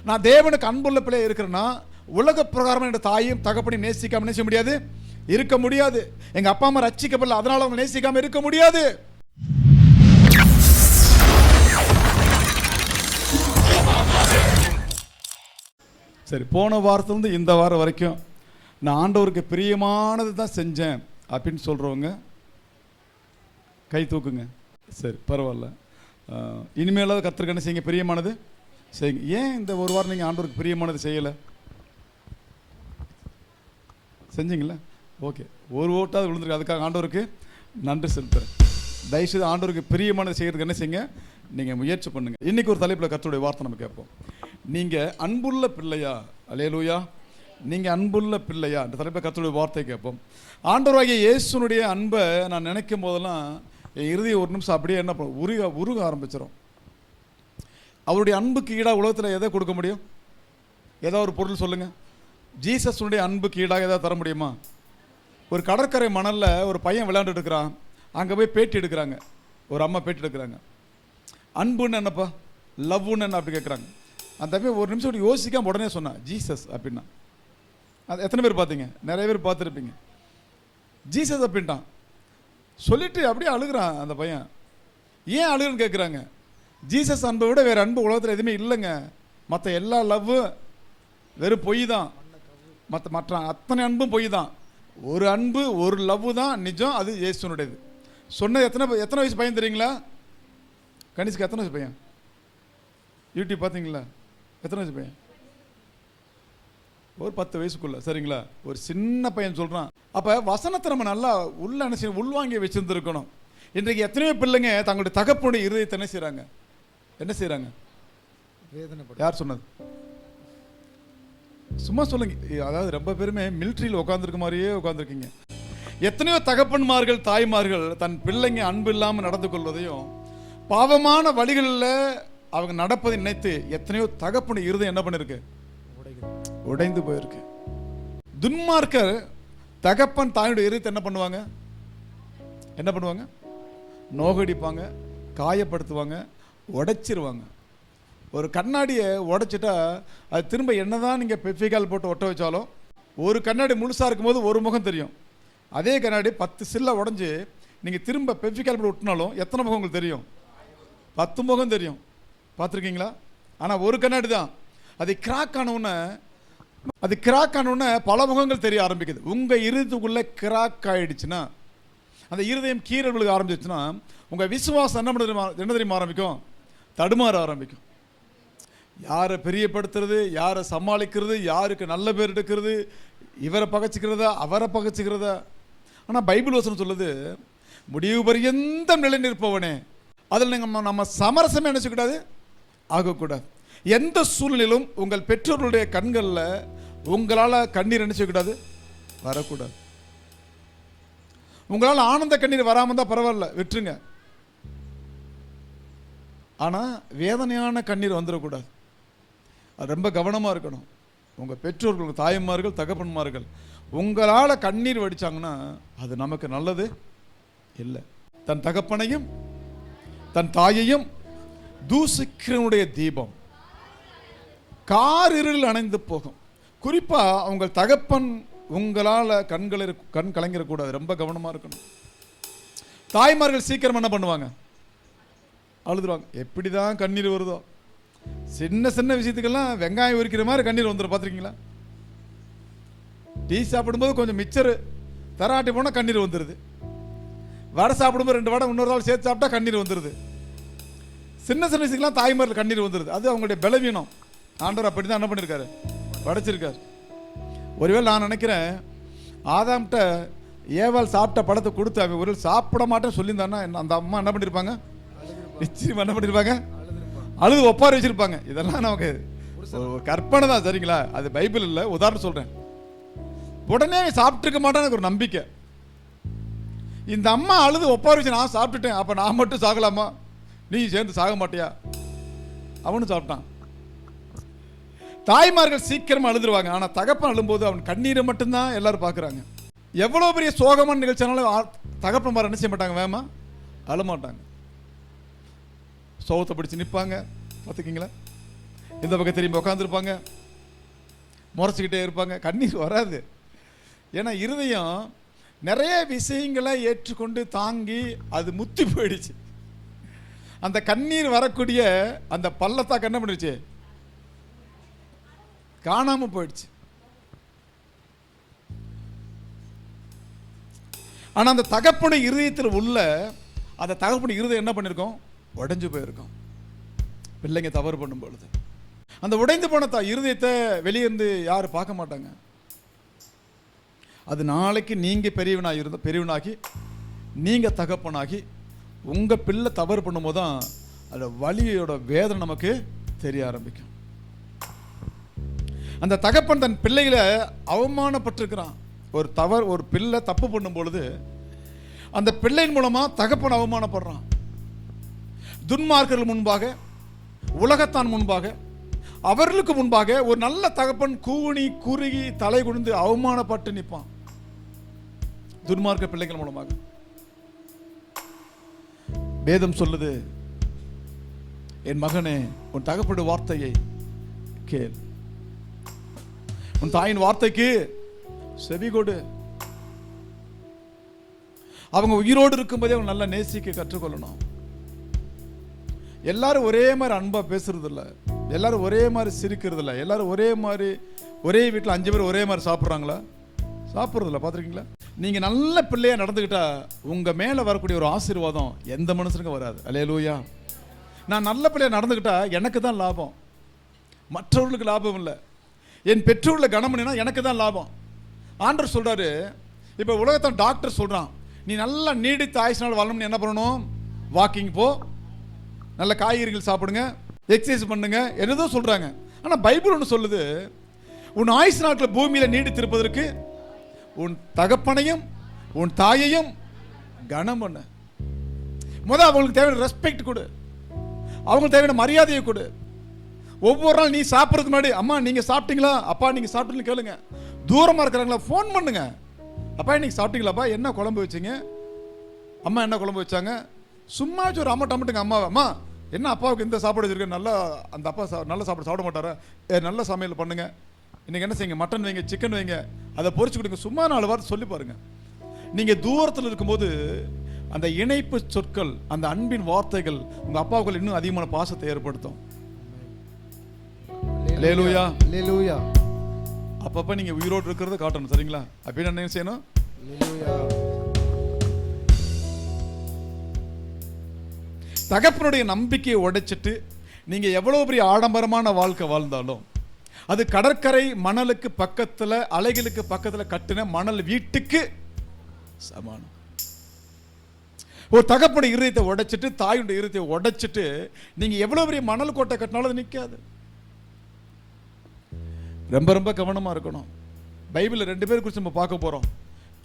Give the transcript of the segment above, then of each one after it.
நான் தேவனுக்கு அன்புள்ள பிள்ளை இருக்கிறேன்னா உலக பிரகாரம் என் தாயும் தகப்பனையும் நேசிக்காம நேசிக்க முடியாது, இருக்க முடியாது. எங்க அப்பா அம்மா ரட்சிக்கப்படல, அதனால அவங்க நேசிக்காம இருக்க முடியாது. சரி, போன வாரத்திலிருந்து இந்த வாரம் வரைக்கும் நான் ஆண்டவருக்கு பிரியமானது தான் செஞ்சேன் அப்படின்னு சொல்கிறவங்க கை தூக்குங்க. சரி, பரவாயில்ல. இனிமேலாவது கர்த்தருக்கு என்ன செய்யுங்க, பிரியமானது செய்யுங்க. ஏன் இந்த ஒரு வாரம் நீங்கள் ஆண்டவருக்கு பிரியமானது செய்யலை? செஞ்சீங்களா? ஓகே, ஒரு ஓட்டாவது விழுந்துருக்கு. அதுக்காக ஆண்டவருக்கு நன்றி செலுத்துறேன். தயவுசெய்து ஆண்டவருக்கு பிரியமானது செய்கிறதுக்கு என்ன செய்யுங்க, நீங்கள் முயற்சி பண்ணுங்கள். இன்றைக்கி ஒரு தலைப்பில் கர்த்தருடைய வார்த்தை நம்ம கேட்போம். நீங்கள் அன்புள்ள பிள்ளையா? அல்லேலூயா. நீங்கள் அன்புள்ள பிள்ளையா இந்த தலைப்பில் கர்த்தருடைய வார்த்தை கேட்போம். ஆண்டவராகிய இயேசுனுடைய அன்பை நான் நினைக்கும் போதெல்லாம் என் இறுதியை ஒரு நிமிஷம் அப்படியே என்ன உருக ஆரம்பிச்சிடும். அவருடைய அன்புக்கு ஈடாக உலகத்தில் எதை கொடுக்க முடியும்? ஏதோ ஒரு பொருள் சொல்லுங்கள். ஜீசஸுடைய அன்புக்கு ஈடாக எதாவது தர முடியுமா? ஒரு கடற்கரை மணலில் ஒரு பையன் விளையாண்டுட்டு இருக்கிறான். அங்கே போய் பேட்டி எடுக்கிறாங்க, ஒரு அம்மா பேட்டி எடுக்கிறாங்க. அன்புன்னு என்னப்பா, லவ்வுன்னு என்ன அப்படி கேட்குறாங்க. அந்த போய் ஒரு நிமிஷம் யோசிக்காம உடனே சொன்னான் ஜீசஸ் அப்படின்னா. அது எத்தனை பேர் பார்த்தீங்க? நிறைய பேர் பார்த்துருப்பீங்க. ஜீசஸ் அப்படின்ட்டான். சொல்லிட்டு அப்படியே அழுகிறான் அந்த பையன். ஏன் அழுகுன்னு கேட்குறாங்க. ஜீசஸ் அன்பை விட வேறு அன்பு உலகத்தில் எதுவுமே இல்லைங்க. மற்ற எல்லா லவ்வும் வெறும் பொய் தான். மற்ற அத்தனை அன்பும் பொய் தான். ஒரு அன்பு, ஒரு லவ் தான் நிஜம், அது இயேசுனுடையது. சொன்னது எத்தனை வயசு பையன் தெரியுங்களா? கணிசுக்கு எத்தனை வயசு பையன்? யூடியூப் பார்த்தீங்களா? எத்தனை வயசு பையன்? ஒரு 10 வயசுக்குள்ள. சரிங்களா? ஒரு சின்ன பையன் சொல்கிறான். அப்போ வசனத்தை நம்ம நல்லா உள்வாங்கி வச்சுருந்துருக்கணும். இன்றைக்கு எத்தனையோ பிள்ளைங்க தங்களுடைய தகப்பனுடைய இருதயத்தை என்ன செய்கிறாங்க? யார் சொன்னது? சும்மா சொல்லுங்க. அதாவது ரொம்ப பேருமே மிலிட்ரியில் உட்காந்துருக்க மாதிரியே உட்காந்துருக்கீங்க. எத்தனையோ தகப்பன்மார்கள், தாய்மார்கள் தன் பிள்ளைங்க அன்பு இல்லாமல் நடந்து கொள்வதையும் பாவமான வழிகளில் அவங்க நடப்பதை நினைத்து எத்தனையோ தகப்பனுடைய இருதயம் என்ன பண்ணிருக்கு? உடைந்து போயிருக்கு. துன்மார்க்கர் தகப்பன் தாயுடைய இருதயத்தை என்ன பண்ணுவாங்க? நோகடிப்பாங்க, காயப்படுத்துவாங்க, உடைச்சிருவாங்க. ஒரு கண்ணாடியை உடைச்சிட்டா அது திரும்ப என்னதான் நீங்கள் பெஃபிகால் போட்டு ஒட்ட வச்சாலும் ஒரு கண்ணாடி முழுசாக இருக்கும்போது ஒரு முகம் தெரியும். அதே கண்ணாடி 10 சில்லை உடஞ்சி நீங்கள் திரும்ப பெஃபிகால் போட்டு ஒட்டினாலும் எத்தனை முகம் உங்களுக்கு தெரியும்? 10 முகம் தெரியும். பார்த்துருக்கீங்களா? ஆனால் ஒரு கண்ணாடி தான். அது கிராக் ஆனவுடனே பல முகங்கள் தெரிய ஆரம்பிக்குது. உங்கள் இருதயத்துக்குள்ளே கிராக் ஆகிடுச்சுன்னா, அந்த இருதயம் கீறல் விழுக ஆரம்பிச்சிச்சுன்னா உங்கள் விசுவாசம் என்ன தெரியுமா ஆரம்பிக்கும்? தடுமாற ஆரம்பிக்கும். யாரை பெரியப்படுத்துறது, யாரை சமாளிக்கிறது, யாருக்கு நல்ல பேர் எடுக்கிறது, இவரை பகைச்சிக்கிறதா அவரை பகைச்சிக்கிறதா? ஆனால் பைபிள் வசனம் சொல்லுது, முடிவு பரியந்தம் நிலை நிற்பவனே. அதில் நம்ம சமரசமே நினைச்சக்கூடாது, ஆகக்கூடாது. எந்த சூழ்நிலையிலும் உங்கள் பெற்றோர்களுடைய கண்களில் உங்களால் கண்ணீர் நினைச்சக்கூடாது, வரக்கூடாது. உங்களால் ஆனந்த கண்ணீர் வராமல் தான் பரவாயில்ல, விட்டுருங்க. ஆனால் வேதனையான கண்ணீர் வந்துடக்கூடாது. அது ரொம்ப கவனமாக இருக்கணும். உங்கள் பெற்றோர்கள், தாய்மார்கள், தகப்பன்மார்கள் உங்களால் கண்ணீர் வடித்தாங்கன்னா அது நமக்கு நல்லது இல்லை. தன் தகப்பனையும் தன் தாயையும் தூசிக்கிறனுடைய தீபம் காரிருளில் அணைந்து போகும். குறிப்பாக உங்கள் தகப்பன் உங்களால் கண் கலங்கிடக்கூடாது, ரொம்ப கவனமாக இருக்கணும். தாய்மார்கள் சீக்கிரம் என்ன பண்ணுவாங்க? அழுதுருவாங்க. எப்படி தான் கண்ணீர் வருதோ, சின்ன சின்ன விஷயத்துக்கெல்லாம் வெங்காயம் உரிக்கிற மாதிரி கண்ணீர் வந்துடும். பார்த்துருக்கீங்களா? டீ சாப்பிடும்போது கொஞ்சம் மிச்சர் தராட்டி போனால் கண்ணீர் வந்துடுது. வடை சாப்பிடும்போது 2 வடை இன்னொரு நாள் சேர்த்து சாப்பிட்டா கண்ணீர் வந்துடுது. சின்ன சின்ன விஷயத்துக்கெல்லாம் தாய்மார்கள் கண்ணீர் வந்துடுது. அது அவங்களுடைய பலவீனம். ஆண்டவர் அப்படி தான் என்ன பண்ணியிருக்காரு, படைச்சிருக்காரு. ஒருவேளை நான் நினைக்கிறேன், ஆதாம்கிட்ட ஏவாள் சாப்பிட்ட பழத்தை கொடுத்து அவன் ஒரு சாப்பிட மாட்டேன்னு சொல்லியிருந்தான்னா அந்த அம்மா என்ன பண்ணியிருப்பாங்க? நிச்சயம் என்ன பண்ணியிருப்பாங்க? அழுது ஒப்பாரி வச்சிருப்பாங்க. இதெல்லாம் நமக்கு கற்பனை தான், சரிங்களா? அது பைபிள் இல்லை, உதாரணம் சொல்கிறேன். உடனே சாப்பிட்டுருக்க மாட்டான்னு எனக்கு ஒரு நம்பிக்கை. இந்த அம்மா அழுது ஒப்பாரி வச்சு நான் சாப்பிட்டுட்டேன், அப்போ நான் மட்டும் சாகலாமா, நீ சேர்ந்து சாக மாட்டியா? அவனு சாப்பிட்டான். தாய்மார்கள் சீக்கிரமாக அழுதுருவாங்க. ஆனால் தகப்பன் அழும்போது அவன் கண்ணீரை மட்டும்தான் எல்லாரும் பார்க்குறாங்க. எவ்வளோ பெரிய சோகமான நிகழ்ச்சியானாலும் தகப்பன்மார் என்ன செய்ய மாட்டாங்க, வேமா அழமாட்டாங்க. சோகத்தை பிடிச்சி நிற்பாங்க. பார்த்துக்கிங்களா? இந்த பக்கம் திரும்பி உட்காந்துருப்பாங்க, முறைச்சிக்கிட்டே இருப்பாங்க. கண்ணீர் வராது. ஏன்னா இருதயம் நிறைய விஷயங்களை ஏற்றுக்கொண்டு தாங்கி அது முத்தி போயிடுச்சு. அந்த கண்ணீர் வரக்கூடிய அந்த பள்ளத்தாக்கு என்ன பண்ணிடுச்சு? காணாம போயிடுச்சு. ஆனா அந்த தகப்பனை இருதயத்தில் உள்ள அந்த தகப்பனை இருதயம் என்ன பண்ணிருக்கோம்? உடைஞ்சு போயிருக்கோம். பிள்ளைங்க தவறு பண்ணும் பொழுது அந்த உடைந்து போன இருதயத்தை வெளியே இருந்து யாரும் பார்க்க மாட்டாங்க. அது நாளைக்கு நீங்க பெரியவனாகி நீங்க தகப்பனாகி உங்க பிள்ளை தவறு பண்ணும்போது தான் அந்த வலியோட வேதனை நமக்கு தெரிய ஆரம்பிக்கும். அந்த தகப்பன் தன் பிள்ளைகளை அவமானப்பட்டிருக்கிறான். ஒரு பிள்ளை தப்பு பண்ணும் பொழுது அந்த பிள்ளையின் மூலமா தகப்பன் அவமானப்படுறான். துன்மார்க்கர்கள் முன்பாக, உலகத்தான் முன்பாக, அவர்களுக்கு முன்பாக ஒரு நல்ல தகப்பன் கூணி குறுகி தலை குனிந்து அவமானப்பட்டு நிற்பான். துன்மார்க்க பிள்ளைகள் மூலமாக. வேதம் சொல்லுது, என் மகனே உன் தகப்பனுடைய வார்த்தையை கேள், உன் தாயின் வார்த்தைக்கு செவி கொடு. அவங்க உயிரோடு இருக்கும்போதே அவங்க நல்லா நேசிக்க கற்றுக்கொள்ளணும். எல்லாரும் ஒரே மாதிரி அன்பா பேசுறது இல்லை, எல்லாரும் ஒரே மாதிரி சிரிக்கிறது இல்லை, எல்லாரும் ஒரே மாதிரி ஒரே வீட்டில் 5 பேர் ஒரே மாதிரி சாப்பிட்றாங்களா? சாப்பிட்றது இல்லை. பார்த்துருக்கீங்களா? நீங்க நல்ல பிள்ளையா நடந்துக்கிட்டா உங்க மேல வரக்கூடிய ஒரு ஆசீர்வாதம் எந்த மனுஷனுக்கும் வராது. அல்லேலூயா. நான் நல்ல பிள்ளையா நடந்துக்கிட்டா எனக்கு தான் லாபம், மற்றவர்களுக்கு லாபம் இல்லை. என் பெற்றோர்களை கனம் பண்ணினா எனக்கு தான் லாபம். ஆண்டவர் சொல்றாரு, இப்போ உலகத்தான் டாக்டர் சொல்றான், நீ நல்லா நீடித்த ஆயுசினால் வாழணும்னு என்ன பண்ணணும்? வாக்கிங் போ, நல்ல காய்கறிகள் சாப்பிடுங்க, எக்ஸசைஸ் பண்ணுங்க, என்னதோ சொல்றாங்க. ஆனால் பைபிள் ஒன்று சொல்லுது, உன் ஆயுசு நாட்கள் பூமியில் நீடித்திருப்பதற்கு உன் தகப்பனையும் உன் தாயையும் கனம் பண்ண. முதல் அவங்களுக்கு தேவையான ரெஸ்பெக்ட் கொடு, அவங்களுக்கு தேவையான மரியாதையை கொடு. ஒவ்வொரு நாள் நீ சாப்பிட்றதுக்கு முன்னாடி, அம்மா நீங்க சாப்பிட்டீங்களா, அப்பா நீங்க சாப்பிட்டீங்கன்னு கேளுங்க. தூரமா இருக்கிறாங்களா ஃபோன் பண்ணுங்க, அப்பா இன்னைக்கு சாப்பிட்டீங்களாப்பா, என்ன குழம்பு வச்சிங்க, அம்மா என்ன குழம்பு வச்சாங்க. சும்மா ஒரு அம்மட்டுங்க அம்மாவை, அம்மா என்ன அப்பாவுக்கு இந்த சாப்பாடு வச்சிருக்க, நல்லா அந்த அப்பா நல்ல சாப்பாடு சாப்பிட மாட்டாரா, நல்ல சமையல் பண்ணுங்க, இன்னைக்கு என்ன செய்யுங்க, மட்டன் வைங்க, சிக்கன் வைங்க, அதை பொரிச்சு கொடுங்க. சும்மா 4 வார்த்தை சொல்லி பாருங்க. நீங்க தூரத்தில் இருக்கும்போது அந்த இணைப்பு சொற்கள், அந்த அன்பின் வார்த்தைகள் உங்க அப்பாவுக்குள்ள இன்னும் அதிகமான பாசத்தை ஏற்படுத்தும். அல்லேலூயா, அல்லேலூயா. அப்பப்ப நீங்க உயிரோடு இருக்கிறத காட்டணும், சரிங்களா? அப்படின்னு என்ன செய்யணும்? தகப்பனுடைய நம்பிக்கையை உடைச்சிட்டு நீங்க எவ்வளவு பெரிய ஆடம்பரமான வாழ்க்கை வாழ்ந்தாலும், அது கடற்கரை மணலுக்கு பக்கத்துல, அலைகளுக்கு பக்கத்துல கட்டின மணல் வீட்டுக்கு சமானம். ஒரு தகப்பனுடைய இருதயத்தை உடைச்சிட்டு, தாயுடைய இருதயத்தை உடைச்சிட்டு நீங்க எவ்வளவு பெரிய மணல் கோட்டை கட்டினாலும் அது நிற்காது. ரொம்ப ரொம்ப கவனமா இருக்கணும். பைபிள்ல 2 பேர் குறித்து நம்ம பார்க்க போறோம்.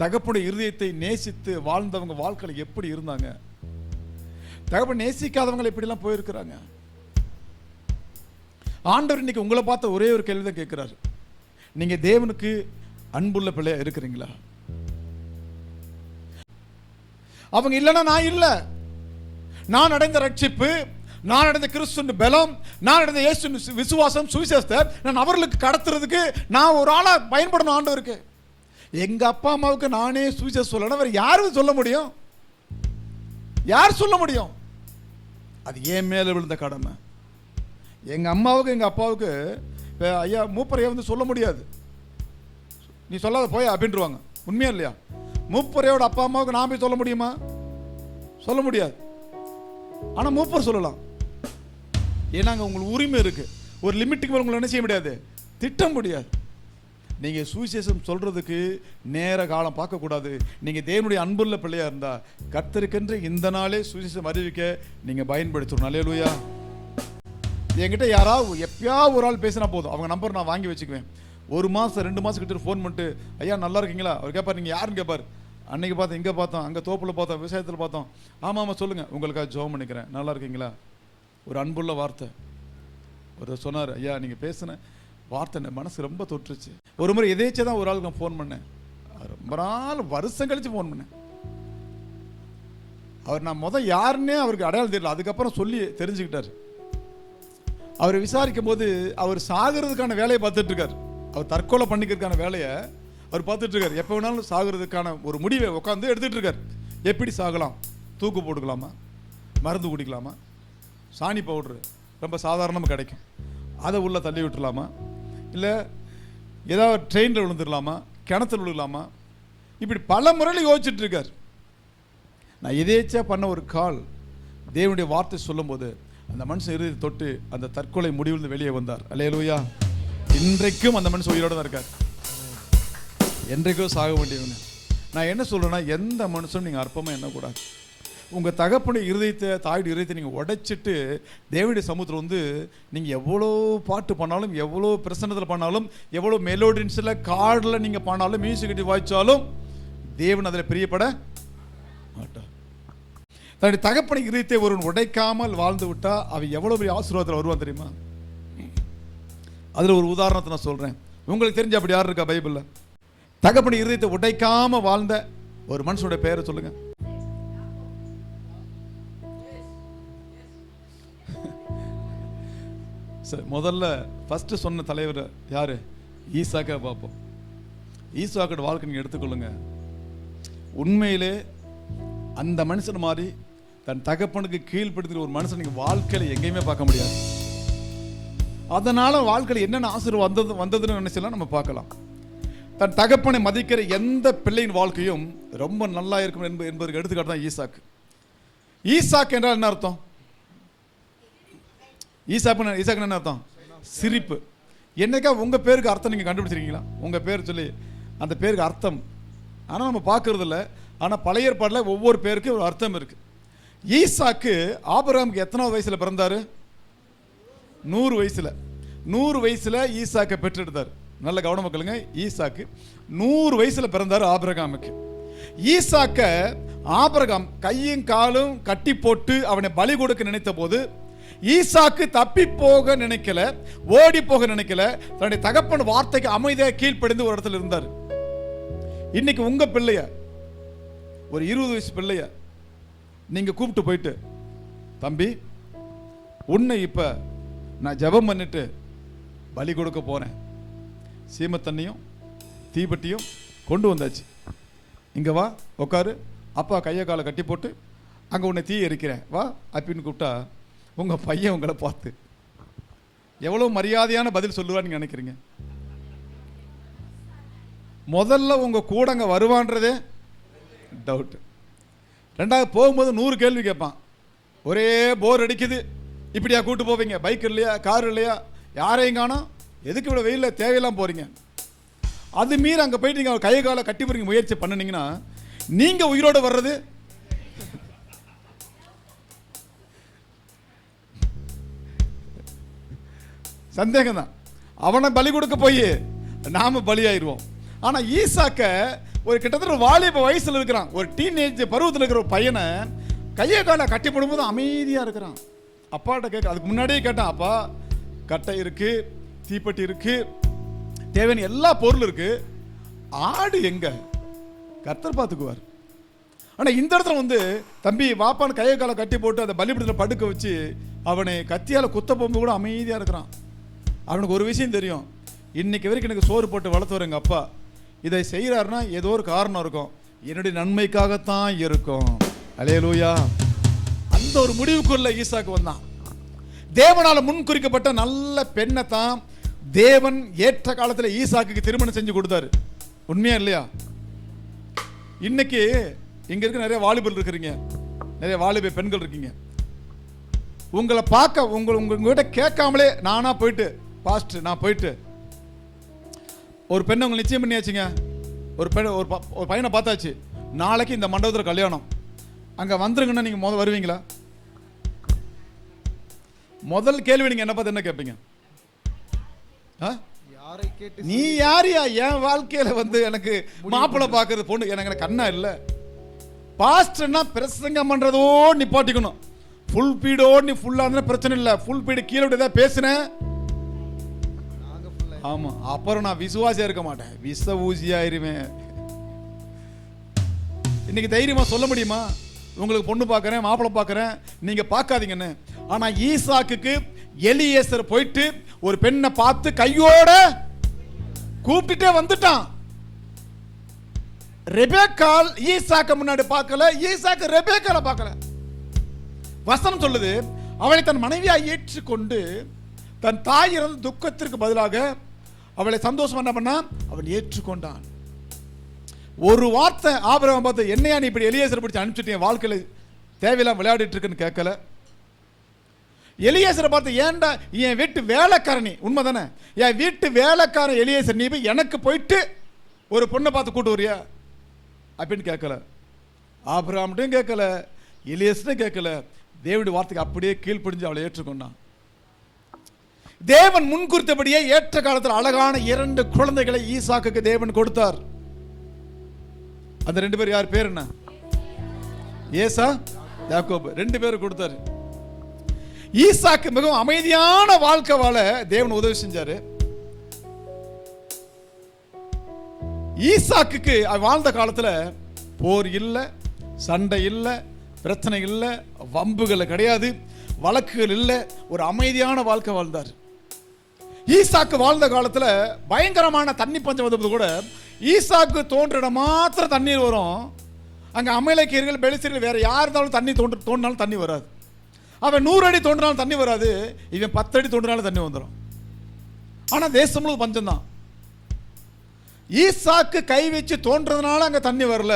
தகப்பனுடைய இருதயத்தை நேசித்து வாழ்ந்தவங்க வாழ்க்கையில் எப்படி இருந்தாங்க, தகப்பன் நேசிக்காதவங்க எப்படிலாம் போயிருக்கிறாங்க. ஆண்டவர் இன்னைக்கு உங்களை பார்த்த ஒரே ஒரு கேள்வி தான் கேட்கிறாரு, நீங்க தேவனுக்கு அன்புள்ள பிள்ளையா இருக்கிறீங்களா? அவங்க இல்லைன்னா நான் இல்லை, நான் அடைந்த ரட்சிப்பு, நான் அடைந்த கிறிஸ்துவின் பலம், நான் அடைந்த இயேசு விசுவாசம், சுவிசேஷத்தை நான் அவர்களுக்கு கடத்துறதுக்கு நான் ஒரு ஆளா பயன்படணும். ஆண்டவருக்கு எங்க அப்பா அம்மாவுக்கு நானே சுவிசேஷம் சொல்லணும், வேற யாரும் சொல்ல முடியும்? யார் சொல்ல முடியும்? அது என் மேல விழுந்த கடமை. எங்க அம்மாவுக்கு எங்க அப்பாவுக்கு ஐயா மூப்பரையா வந்து சொல்ல முடியாது, நீ சொல்லாத போய் அப்படின்ட்டுருவாங்க. உண்மையா இல்லையா? மூப்பரையோட அப்பா அம்மாவுக்கு நான் போய் சொல்ல முடியுமா? சொல்ல முடியாது. ஆனா மூப்பர் சொல்லலாம். ஏன்னா உங்களுக்கு உரிமை இருக்கு. ஒரு லிமிட்டுக்கு மேல உங்களை என்ன செய்ய முடியாது, திட்ட முடியாது. நீங்க சுவிசேஷம் சொல்றதுக்கு நேர காலம் பார்க்க கூடாது. நீங்க தேவனுடைய அன்புள்ள பிள்ளையா இருந்தா கர்த்தருக்கென்று இந்த நாளே சுவிசேஷம் அறிவிக்க நீங்க பயன்படுத்தணும். அல்லேலூயா. என்கிட்ட யாராவது எப்பயாவது ஒரு ஆள் பேசினா போதும், அவங்க நம்பர் நான் வாங்கி வச்சுக்குவேன். 1 மாசம் 2 மாசம் கிட்ட ஃபோன் பண்ணிட்டு, ஐயா நல்லா இருக்கீங்களா, அவர் கேட்பார், நீங்க யாருன்னு கேட்பார். அன்னைக்கு பார்த்தோம், இங்கே பார்த்தோம், அங்கே தோப்பில் பார்த்தோம், விவசாயத்தில் பார்த்தோம். ஆமாம் ஆமாம் சொல்லுங்கள், உங்களுக்காக ஜெபம் பண்ணிக்கிறேன், நல்லா இருக்கீங்களா. ஒரு அன்புள்ள வார்த்தை. ஒரு சொன்னார், ஐயா நீங்கள் பேசின வார்த்தை மனசு ரொம்ப தொற்றுச்சு. ஒரு முறை எதேச்சே தான் ஒரு ஆளுக்கு நான் ஃபோன் பண்ணேன், ரொம்ப நாள் வருஷம் கழிச்சு ஃபோன் பண்ணேன். அவர் நான் யாருன்னே அவருக்கு அடையாளம் தெரியல, அதுக்கப்புறம் சொல்லி தெரிஞ்சுக்கிட்டார். அவரை விசாரிக்கும் போது அவர் சாகிறதுக்கான வேலையை பார்த்துட்டு இருக்காரு. அவர் தற்கொலை பண்ணிக்கிறதுக்கான வேலையை அவர் பார்த்துட்டு இருக்காரு. எப்போ வேணாலும் சாகிறதுக்கான ஒரு முடிவை உட்காந்து எடுத்துட்டு இருக்காரு. எப்படி சாகலாம்? தூக்கு போட்டுக்கலாமா, மருந்து குடிக்கலாமா, சாணி பவுட்ரு ரொம்ப சாதாரணமாக கிடைக்கும், அதை உள்ளே தள்ளி விட்டுலாமா, இல்லை ஏதாவது ட்ரெயினில் விழுந்துடலாமா, கிணத்துல விழுகலாமா, இப்படி பல முறையில் யோசிச்சுட்டு இருக்கார். நான் எதேச்சா பண்ண ஒரு கால் தேவனுடைய வார்த்தை சொல்லும்போது அந்த மனுஷன் இறுதி தொட்டு அந்த தற்கொலை முடிவில் வெளியே வந்தார். அல்லேலூயா. இன்றைக்கும் அந்த மனுஷன் உயிரோடு தான் இருக்கார். என்றைக்கும் சாக வேண்டியவங்க. நான் என்ன சொல்கிறேன்னா, எந்த மனுஷனும் நீங்கள் அற்பமாக எண்ணக்கூடாது. உங்கள் தகப்பனுடைய இருதயத்தை, தாயுடைய இருதயத்தை நீங்கள் உடைச்சிட்டு தேவனுடைய சமூகத்தில் வந்து நீங்கள் எவ்வளோ பாட்டு பண்ணாலும், எவ்வளோ பிரசன்னத்தில் பண்ணாலும், எவ்வளோ மெலோடின்ஸில் கார்டில் நீங்கள் பண்ணாலும், மியூசிக் கட்டி வாய்ச்சாலும் தேவன் அதில் பிரியப்பட மாட்டார். தன்னுடைய தகப்பனை இருதயத்தை ஒருவன் உடைக்காமல் வாழ்ந்து விட்டா அவன் எவ்வளோ பெரிய ஆசீர்வாதத்தில் வருவான் தெரியுமா? அதில் ஒரு உதாரணத்தை நான் சொல்கிறேன். உங்களுக்கு தெரிஞ்ச அப்படி யார் இருக்கா பைபிளில்? தகப்பனை இருதயத்தை உடைக்காமல் வாழ்ந்த ஒரு மனுஷனுடைய பெயரை சொல்லுங்க. சரி, முதல்ல ஃபர்ஸ்ட் சொன்ன தலைவர் யாரு? ஈசாக்கை பார்ப்போம். ஈசாக்கோட வாழ்க்கை நீங்கள் எடுத்துக்கொள்ளுங்க. உண்மையிலே அந்த மனுஷன் மாதிரி தன் தகப்பனுக்கு கீழ்ப்படுத்துகிற ஒரு மனுஷன் நீங்கள் வாழ்க்கையில் எங்கேயுமே பார்க்க முடியாது. அதனால வாழ்க்கையில் என்னென்ன ஆசீர்வாதம் வந்ததுன்னு நினைச்சலாம் நம்ம பார்க்கலாம். தன் தகப்பனை மதிக்கிற எந்த பிள்ளையின் வாழ்க்கையும் ரொம்ப நல்லா இருக்கும் என்பதற்கு எடுத்துக்காட்டு தான் ஈசாக்கு. ஈசாக்கு என்றால் என்ன அர்த்தம்? ஈசாக்கு என்ன அர்த்தம்? சிரிப்பு. என்னைக்கா உங்கள் பேருக்கு அர்த்தம் நீங்கள் கண்டுபிடிச்சிருக்கீங்களா? உங்கள் பேர் சொல்லி அந்த பேருக்கு அர்த்தம் ஆனால் நம்ம பார்க்கறது இல்லை. ஆனால் பழைய ஏற்பாட்டில் ஒவ்வொரு பேருக்கும் ஒரு அர்த்தம் இருக்கு. ஈசாக்கு ஆபிரகாமுக்கு எத்தனாவது வயசில் பிறந்தாரு? 100 வயசில். 100 வயசில் ஈசாக்கை பெற்றெடுத்தார். நல்ல கவனம் மக்களுங்க. ஈசாக்கு 100 வயசில் பிறந்தார் ஆபிரகாமுக்கு. ஈசாக்க ஆபிரகாம் கையும் காலும் கட்டி போட்டு அவனை பலி கொடுக்க நினைத்த போது ஈசாக்கு தப்பி போக நினைக்கல, ஓடி போக நினைக்கல. தன்னுடைய தகப்பன் வார்த்தைக்கு அமைதியாக கீழ்ப்படிந்து ஒரு இடத்துல இருந்தார். இன்னைக்கு உங்க பிள்ளைய, ஒரு 20 வயசு பிள்ளைய நீங்க கூப்பிட்டு போயிட்டு, தம்பி உன்னை இப்ப நான் ஜெபம் பண்ணிட்டு பலி கொடுக்க போறேன், சீம தண்ணியும் தீபட்டியும் கொண்டு வந்தாச்சு, இங்க வா உட்காரு, அப்பா கையை காலை கட்டி போட்டு அங்க உன்னை தீ எரிக்கிறேன் வா அப்படின்னு கூப்பிட்டா உங்க பையன் உங்களை பார்த்து எவ்வளவு மரியாதையான பதில் சொல்லுவான்னு நினைக்கிறீங்க? முதல்ல உங்க கூட அங்க வருவான்றதே டவுட். ரெண்டாவது போகும்போது 100 கேள்வி கேட்பான். ஒரே போர் அடிக்குது, இப்படியா கூட்டு போவீங்க? பைக் இல்லையா, கார் இல்லையா, யாரையும் காணோம், எதுக்கு இவ்வளோ வெயிலில் தேவையெல்லாம் போறீங்க? அது மீறி அங்கே போயிட்டு நீங்கள் கை காலை கட்டி போறீங்க, முயற்சி பண்ணினீங்கன்னா நீங்கள் உயிரோடு வர்றது சந்தேகம் தான். அவனை பலி கொடுக்க போய் நாம பலியாயிருவோம். ஆனால் ஈசாக்க ஒரு கிட்டத்தட்ட வாலிப வயசில் இருக்கிறான், ஒரு டீனேஜ் பருவத்தில் இருக்கிற ஒரு பையனை கையை காலை கட்டி போடும்போது அமைதியாக இருக்கிறான். அப்பாட்ட கேட்க, அதுக்கு முன்னாடியே கேட்டான், அப்பா கட்டை இருக்கு, தீப்பெட்டி இருக்கு, தேவையான எல்லா பொருளும் இருக்கு, ஆடு எங்க? கர்த்தர் பார்த்துக்குவார். ஆனால் இந்த இடத்துல வந்து தம்பி வாப்பான்னு கையை காலை கட்டி போட்டு அந்த பலிபீடத்தில் படுக்க வச்சு அவனை கத்தியால் குத்த போகும்போது கூட அமைதியாக இருக்கிறான். அவனுக்கு ஒரு விஷயம் தெரியும், இன்னைக்கு வரைக்கும் எனக்கு சோறு போட்டு வளர்த்துவர் எங்கள் அப்பா, இதை செய்கிறாருன்னா ஏதோ ஒரு காரணம் இருக்கும், என்னுடைய நன்மைக்காகத்தான் இருக்கும். அல்லேலூயா. அந்த ஒரு முடிவுக்குள்ள ஈசாக்கு வந்தான். தேவனால முன் குறிக்கப்பட்ட நல்ல பெண்ணை தான் தேவன் ஏற்ற காலத்தில் ஈசாக்கு திருமணம் செஞ்சு கொடுத்தாரு. உண்மையா இல்லையா? இன்னைக்கு இங்க இருக்க நிறைய வாலிபர்கள் இருக்கிறீங்க, நிறைய வாலிப பெண்கள் இருக்கீங்க. உங்களை பார்க்க உங்ககிட்ட கேட்காமலே நானா போயிட்டு, பாஸ்டர் நான் போயிட்டு ஒரு பெண்ணை உங்களை நிச்சயம் பண்ணியாச்சுங்க, ஒரு பையனை பார்த்தாச்சு, நாளைக்கு இந்த மண்டபத்தில் கல்யாணம், அங்கே வந்துருங்கன்னா நீங்கள் முதல் வருவீங்களா? முதல் கேள்வி நீங்கள் என்ன பார்த்து என்ன கேட்பீங்க? நீ யாரியா என் வாழ்க்கையில் வந்து எனக்கு மாப்பிள்ளை பார்க்கறது பொண்ணு எனக்கு கண்ணா இல்லை? பாஸ்டர்னா பிரசங்கம் பண்ணுறதோ நிப்பாட்டிக்கணும், ஃபுல் பீடோடு நீ ஃபுல்லாக இருந்தா பிரச்சனை இல்லை, ஃபுல் பீடு கீழே விட்டு ஏதாவது பேசுனேன், ஆமாம் அப்புறம் நான் விசுவாசியா இருக்க மாட்டேன், விச ஊசியாயிருவேன். இன்னைக்கு தைரியமா சொல்ல முடியுமா, உங்களுக்கு பொண்ணு பார்க்குறேன் மாப்பிள்ளை பார்க்குறேன், நீங்கள் பார்க்காதீங்கன்னு? ஆனால் ஈசாக்குக்கு எலியேசர் போயிட்டு ஒரு பெண்ணை பார்த்து கையோட கூப்பிட்டுட்டே வந்துட்டான். ரெபேக்காள் ஈசாக்கு முன்னாடி பார்க்கல, ஈசாக்கு ரெபேக்காளை பார்க்கல. வசனம் சொல்லுது, அவளை தன் மனைவியா ஏற்றுக்கொண்டு தன் தாய் இறந்த துக்கத்திற்கு பதிலாக அவளை சந்தோஷம் என்ன பண்ணா, அவன் ஏற்றுக்கொண்டான். ஒரு வார்த்தை ஆபிரகாம் பார்த்து, என்னையா நீ இப்படி எலியேசர் பிடிச்சி அனுப்பிச்சுட்டு வாழ்க்கையில தேவையில்லாம விளையாடிட்டு இருக்குன்னு கேட்கல. எலியேசரை பார்த்து, ஏன்டா என் வீட்டு வேலைக்காரனி, உண்மை தானே, என் வீட்டு வேலைக்காரன் எலியேசர், நீ போய் எனக்கு போயிட்டு ஒரு பொண்ணை பார்த்து கூட்டு வரியா அப்படின்னு கேட்கல. ஆபிரகாம்கிட்டையும் கேட்கல, எலியேசரும் கேட்கல. தேவனுடைய வார்த்தைக்கு அப்படியே கீழ்ப்படிஞ்சு அவளை ஏற்றுக்கொண்டான். தேவன் முன்குறித்தபடியே ஏற்ற காலத்தில் அழகான 2 குழந்தைகளை ஈசாக்குக்கு தேவன் கொடுத்தார். அந்த 2 பேர் யார்? பேர் என்ன? ஏசா, யாக்கோபு. 2 பேரும் கொடுத்தாரு. ஈசாக்கு மிகவும் அமைதியான வாழ்க்கை வாழ தேவன் உதவி செஞ்சாரு. ஈசாக்குக்கு வாழ்ந்த காலத்துல போர் இல்லை, சண்டை இல்லை, பிரச்சனை இல்லை, வம்புகள் கிடையாது, வழக்குகள் இல்லை, ஒரு அமைதியான வாழ்க்கை வாழ்ந்தார். ஈசாக்கு வாழ்ந்த காலத்துல பயங்கரமான தண்ணி பஞ்சம் வந்தபோது கூட ஈசாக்கு தோன்றிட மாத்திரம் தண்ணீர் வரும். அங்க அமலேக்கியர்கள், பெலிஸ்தர்கள் வேற யார் இருந்தாலும் தண்ணி தோன்றினாலும் தண்ணி வராது. அவன் 100 அடி தோன்றினாலும் தண்ணி வராது, இவன் 10 அடி தோன்றினாலும் தண்ணி வந்துடும். ஆனா தேசம் முழுவதும் பஞ்சம் தான். ஈசாக்கு கை வச்சு தோன்றதுனால அங்க தண்ணி வரல,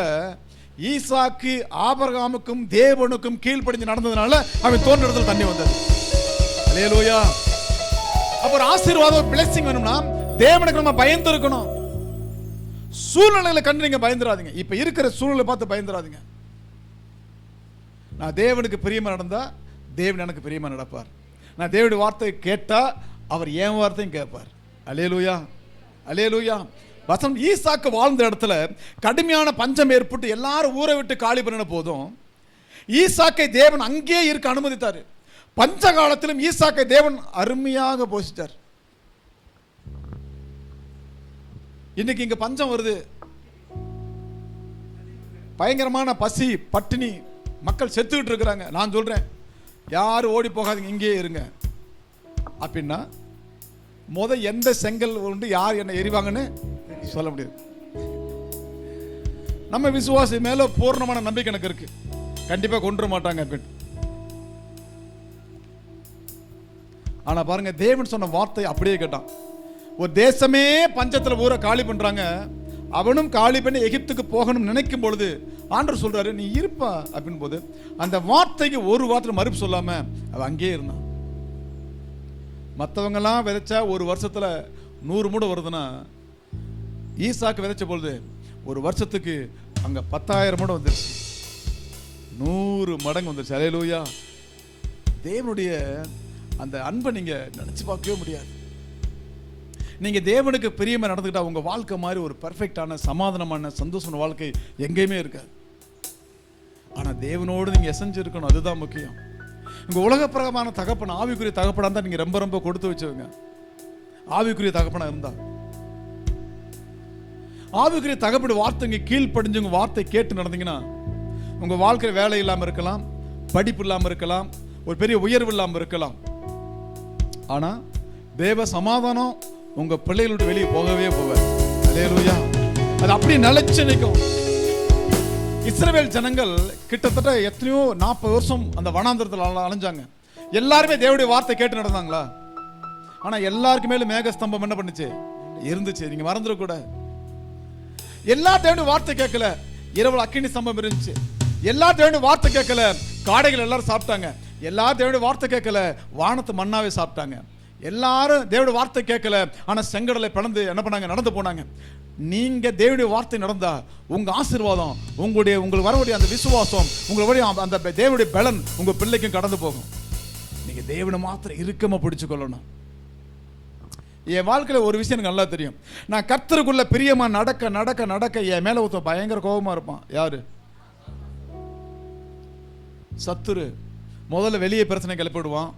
ஈசாக்கு ஆபிரகாமுக்கும் தேவனுக்கும் கீழ்ப்படிஞ்சு நடந்ததுனால அவன் தோன்ற இடத்துல தண்ணி வந்தது. அல்லேலூயா. அப்ப ஒரு ஆசீர்வாதம், பிளெஸிங் வேணும்னா தேவனுக்கு நம்ம பயந்து இருக்கணும். சூழ்நிலைகளை கண்டு நீங்க பயந்துராதீங்க. இப்ப இருக்கிற சூழ்நிலை பார்த்து பயந்துராதீங்க. நான் தேவனுக்கு பிரியமா நடந்தா தேவன் எனக்கு பிரியமா நடப்பார். நான் தேவனுடைய வார்த்தையை கேட்டா அவர் என் வார்த்தையும் கேட்பார். அல்லேலூயா, அல்லேலூயா. வசனம், ஈசாக்கு வாழ்ந்த இடத்துல கடுமையான பஞ்சம் ஏற்பட்டு எல்லாரும் ஊரை விட்டு காலி பண்ணின போதும் ஈசாக்கை தேவன் அங்கே இருக்க அனுமதித்தார். பஞ்ச காலத்திலும் ஈசாக்கை தேவன் அருமையாக போஷித்தார். இன்னைக்கு இங்க பஞ்சம் வருது, பயங்கரமான பசி, பட்டினி, மக்கள் செத்துக்கிட்டு இருக்கிறாங்க. நான் சொல்றேன், யாரும் ஓடி போகாதீங்க, இங்கே இருங்க. அப்படின்னா எந்த செங்கல் உண்டு யார் என்ன எரிவாங்கன்னு சொல்ல முடியாது. நம்ம விசுவாசி மேல பூர்ணமான நம்பிக்கை எனக்கு இருக்கு, கண்டிப்பா கொண்டு மாட்டாங்க அப்படின்னு. ஆனா பாருங்க, தேவன் சொன்ன வார்த்தை அப்படியே கேட்டான். ஒரு தேசமே பஞ்சத்துல ஊரை காலி பண்றாங்க, அவனும் காலி பண்ணி எகிப்துக்கு போகணும் நினைக்கும் பொழுது ஆண்டவர் சொல்றாரு, நீ இருப்பா அப்படின்னு போது அந்த வார்த்தைக்கு ஒரு வார்த்தை மறுப்பு சொல்லாம அவன் அங்கேயே இருந்தான். மற்றவங்கெல்லாம் விதைச்சா ஒரு வருஷத்துல 100 மூடை வருதுன்னா, ஈசாக்கு விதைச்ச பொழுது ஒரு வருஷத்துக்கு அங்க 10,000 மூடை வந்துருச்சு, 100 மடங்கு வந்துருச்சு. அல்லேலூயா. தேவனுடைய அந்த அன்பை நீங்க நினைச்சு பார்க்கவே முடியாது. நீங்க தேவனுக்கு பிரியமா நடந்துக்கிட்டா உங்க வாழ்க்கை மாதிரி ஒரு பெர்ஃபெக்டான, சமாதானமான, சந்தோஷமான வாழ்க்கை எங்கேயுமே இருக்காது. ஆனா தேவனோடு நீங்க எசைஞ்சு இருக்கணும், அதுதான் முக்கியம். உங்க உலக பிரகமான தகப்பன், ஆவிக்குரிய தகப்பனா இருந்தா நீங்க ரொம்ப ரொம்ப கொடுத்து வச்சவங்க. ஆவிக்குரிய தகப்பனா இருந்தா, ஆவிக்குரிய தகப்பனுடைய வார்த்தை கீழ்ப்படிஞ்சு உங்க வார்த்தை கேட்டு நடந்தீங்கன்னா உங்க வாழ்க்கையில் வேலை இல்லாம இருக்கலாம், படிப்பு இல்லாம இருக்கலாம், ஒரு பெரிய உயர்வு இல்லாம இருக்கலாம். ஆனா தேவ சமாதானம் உங்க பிள்ளைகளோட வெளியே போகவே போகாது. அல்லேலூயா. அது அப்படி நிலைச்சு நிற்கும். இஸ்ரவேல் ஜனங்கள் கிட்டத்தட்ட எத்தனையோ 40 வருஷம் அந்த வனாந்தரத்தில் அலைஞ்சாங்க. எல்லாருமே தேவனுடைய வார்த்தை கேட்டு நடந்தாங்களா? ஆனா எல்லாருக்கு மேலும் மேகஸ்தம்பம் என்ன பண்ணுச்சு? இருந்துச்சு. நீங்க மறந்துடக்கூட. எல்லா தேவனுடைய வார்த்தை கேட்கல, இரவு அக்கினி ஸ்தம்பம் இருந்துச்சு. எல்லா தேவனுடைய வார்த்தை கேட்கல, காடைகள் எல்லாரும் சாப்பிட்டாங்க. எல்லா தேவனுடைய வார்த்தை கேட்கல, வானத்து மண்ணாவே சாப்பிட்டாங்க. எல்லாரும் தேவனுடைய வார்த்தை கேட்கல, ஆனா செங்கடலை பிளந்து என்ன பண்ணாங்க? நடந்து போனாங்க. நீங்க தேவனுடைய வார்த்தை நடந்தா உங்க ஆசீர்வாதம், உங்களுக்கு வரக்கூடிய அந்த விசுவாசம், உங்களுடைய அந்த தேவனுடைய பலன் உங்க பிள்ளைக்கும் கடந்து போகும். நீங்க தேவனை மாத்திரம் இறுக்கமா பிடிச்சு கொள்ளணும். என் வாழ்க்கையில ஒரு விஷயம் எனக்கு நல்லா தெரியும். நான் கர்த்தருக்குள்ள பிரியமா நடக்க நடக்க நடக்க என் மேல ஒருத்தன் பயங்கர கோபமா இருப்பான். யாரு? சத்துரு. முதல்ல வெளியே பிரச்சனை கிளப்பிடுவான்,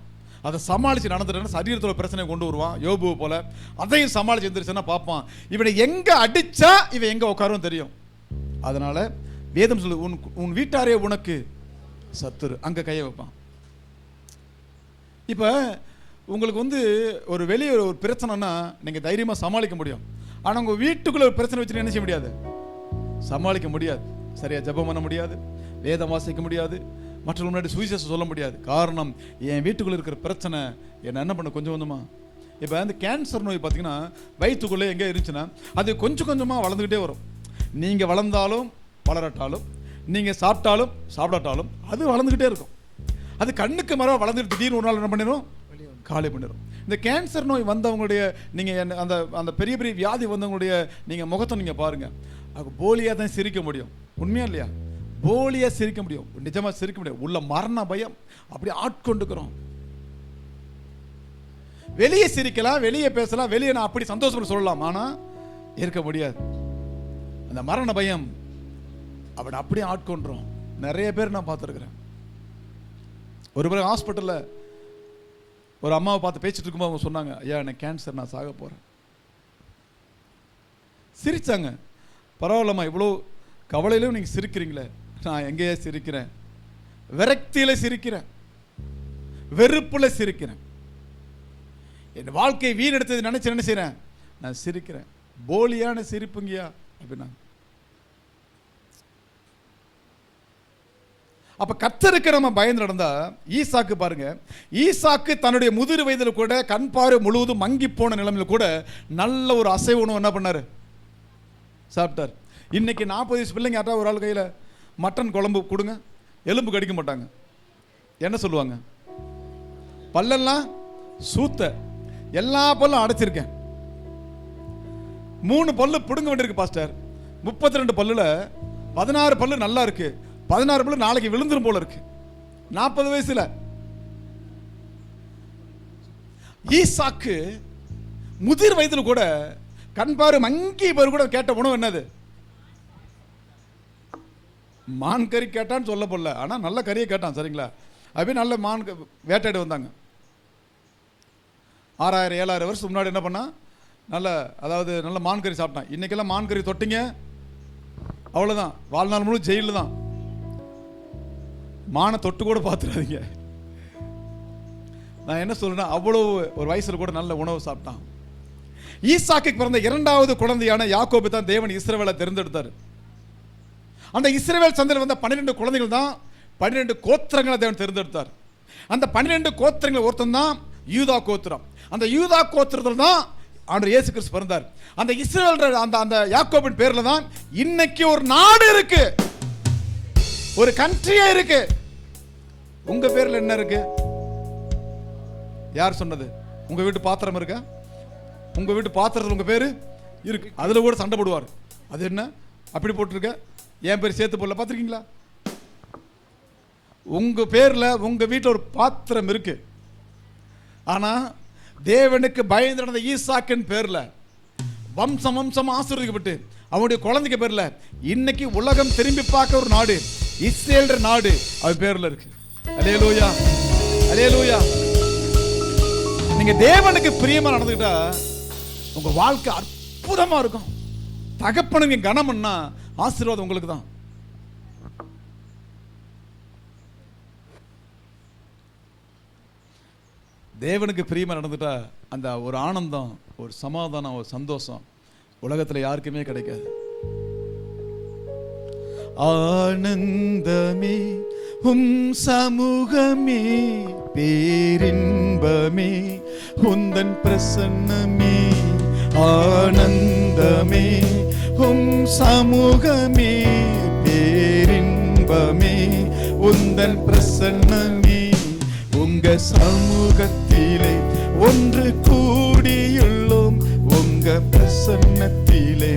அதை சமாளிச்சு நடந்துட்டு சரீரத்தோட பிரச்சனை கொண்டு வருவான், யோபு போல. அதையும் சமாளிச்சு எந்திரிச்சுன்னா பார்ப்பான், இவனை எங்க அடிச்சா இவன் எங்க உட்காரும் தெரியும். அதனால வேதம் சொல்லு, உன் வீட்டாரே உனக்கு சத்துரு, அங்க கையை வைப்பான். இப்ப உங்களுக்கு வந்து ஒரு வெளியே ஒரு பிரச்சனைனா நீங்கள் தைரியமாக சமாளிக்க முடியும். ஆனால் உங்கள் வீட்டுக்குள்ளே ஒரு பிரச்சனை வச்சுட்டு என்ன செய்ய முடியாது, சமாளிக்க முடியாது. சரியாக ஜெபம் பண்ண முடியாது, வேதம் வாசிக்க முடியாது, மற்றவங்க முன்னாடி சுவிசேஷம் சொல்ல முடியாது. காரணம், என் வீட்டுக்குள்ளே இருக்கிற பிரச்சனை என்ன என்ன பண்ண கொஞ்சம் கொஞ்சமாக. இப்போ அந்த கேன்சர் நோய் பார்த்தீங்கன்னா வயிற்றுக்குள்ளே எங்கே இருந்துச்சுன்னா அது கொஞ்சம் கொஞ்சமாக வளர்ந்துக்கிட்டே வரும். நீங்கள் வளர்ந்தாலும் வளரட்டாலும், நீங்கள் சாப்பிட்டாலும் சாப்பிடாட்டாலும் அது வளர்ந்துக்கிட்டே இருக்கும். அது கண்ணுக்கு மரம் வளர்ந்துட்டு திடீர்னு ஒரு நாள் என்ன பண்ணிடும், காலி பண்ணிடும். இந்த கேன்சர் நோய் வந்தவங்களுடைய நீங்கள் அந்த அந்த பெரிய பெரிய வியாதி வந்தவங்களுடைய நீங்கள் முகத்தை நீங்கள் பாருங்கள், அது போலியாக தான் சிரிக்க முடியும். உண்மையா இல்லையா? போலியாக சிரிக்க முடியும், நிஜமாக சிரிக்க முடியும். உள்ள மரண பயம் அப்படி ஆட்கொண்டுக்கிறோம். வெளியே சிரிக்கலாம், வெளியே பேசலாம், வெளியே நான் அப்படி சந்தோஷப்பட்டு சொல்லலாம், ஆனால் இருக்க முடியாது. அந்த மரண பயம் அப்படி அப்படியே ஆட்கொண்டுறோம். நிறைய பேர் நான் பார்த்துருக்குறேன். ஒரு முறை ஹாஸ்பிட்டலில் ஒரு அம்மாவை பார்த்து பேசிட்டு இருக்கும்போது அவங்க சொன்னாங்க, ஐயா எனக்கு கேன்சர், நான் சாக போகிறேன். சிரித்தாங்க. பரவாயில்லம்மா, இவ்வளோ கவலையிலும் நீங்கள் சிரிக்கிறீங்களே. நான் எங்கேயே சிரிக்கிறேன், விரக்தியில் சிரிக்கிறேன், வெறுப்பில் சிரிக்கிறேன், என் வாழ்க்கை வீணெடுத்தது நினைச்சு என்ன செய்கிறேன், நான் சிரிக்கிறேன். போலியான சிரிப்புங்கயா அப்படின்னா. அப்ப கர்த்தருக்கு நம்ம பயந்து நடந்தா, ஈசாக்கு பாருங்க, ஈசாக்கு தன்னுடைய முதிர் வயதில் கூட கண் பார்வை முழுவதும் மங்கி போன நிலைமையில் கூட நல்ல ஒரு அசைவ உணவு என்ன பண்ணாரு, சாப்பிட்டார். இன்னைக்கு 40 வயசு பிள்ளைங்க யாரா ஒரு ஆள் கையில் மட்டன் குழம்பு கொடுங்க, எலும்பு கடிக்க மாட்டாங்க. என்ன சொல்லுவாங்க, பல்லெல்லாம் சூத்த, எல்லா பல்லும் அடைச்சிருக்கேன், 3 பல்லு பிடுங்க வேண்டியிருக்கு பாஸ்டர், 32 பல்லுல 16 பல்லு நல்லா இருக்கு, 16 பல்லு நாளைக்கு விழுந்துரும் போல இருக்கு. 40 வயசுல ஈசாக்கு முதிர் வயதில் கூட கண்பாரு மங்கி பேர் கூட கேட்ட உணவு என்னது, மான் கறி கேட்டான்னு சொல்ல போல, ஆனால் நல்ல கறியை கேட்டான். சரிங்களா? அப்படியே நல்ல மான் வேட்டையாடி வந்தாங்க. 6000-7000 வருஷம் முன்னாடி என்ன பண்ணா, நல்ல அதாவது நல்ல மான் கறி சாப்பிட்டான். இன்னைக்கெல்லாம் மான் கறி தொட்டிங்க அவ்வளோதான், வாழ்நாள் முழு ஜெயிலில் தான். மானை தொட்டு கூட பார்த்துடாதீங்க. நான் என்ன சொல்றேன்னா, அவ்வளோ ஒரு வயசுல கூட நல்ல உணவு சாப்பிட்டான். ஈசாக்கு பிறந்த 2வது குழந்தையான யாக்கோபு தான் தேவன் இஸ்ரவேலை தேர்ந்தெடுத்தார். அந்த இஸ்ரவேல் சந்ததியில் வந்த 12 குழந்தைகள் தான் 12 கோத்திரங்களை தேவன் தேர்ந்தெடுத்தார். அந்த 12 கோத்திரங்கள் ஒருத்தன் தான் யூதா கோத்திரம். அந்த யூதா கோத்திரத்தில் தான் ஆண்டவர் இயேசு கிறிஸ்து பிறந்தார். அந்த இஸ்ரவேல் அந்த யாக்கோபின் பேர்ல தான் இன்னைக்கு ஒரு நாடு இருக்கு, ஒரு கண்ட்ரியே இருக்கு. உங்க பேர்ல என்ன இருக்கு? யார் சொன்னது? உங்க வீட்டு பாத்திரம் இருக்கா? உங்க வீட்டு பாத்திரத்தில் உங்க பேரு இருக்கு. அதுல கூட சண்டை போடுவார். அது என்ன அப்படி போட்டிருக்க, என் பேர் சேர்த்து போடல, பார்த்துருக்கீங்களா? உங்க பேர்ல உங்க வீட்டில் ஒரு பாத்திரம் இருக்கு. ஆனா தேவனுக்கு பயந்து நடந்த ஈசாக்கின் பேர்ல வம்சம் வம்சம் ஆசீர்வதிக்கப்பட்டு அவனுடைய குழந்தைக்கு பேர்ல இன்னைக்கு உலகம் திரும்பி பார்க்க ஒரு நாடு, இஸ்ரேல் நாடு, அவன் பேர்ல இருக்கு. அல்லேலூயா, அல்லேலூயா. நீங்க தேவனுக்கு பிரியமா நடந்துக்கிட்டா உங்க வாழ்க்கை அற்புதமா இருக்கும். தகப்பனுக்கு கனம்னா ஆசீர்வாதம் உங்களுக்கு தான். தேவனுக்கு பிரியமா நடந்துட்டா அந்த ஒரு ஆனந்தம், ஒரு சமாதானம், ஒரு சந்தோஷம் உலகத்துல யாருக்குமே கிடைக்காது. ஆனந்தமே உம் சமூகமே, பேரின்பமே உந்தன் பிரசன்னமே. ஆனந்தமே உம் சமூகமே, பேரின்பமே உந்தன் பிரசன்னமே. உங்க சமூகத்திலே ஒன்று கூடியுள்ளோம், உங்க பிரசன்னத்திலே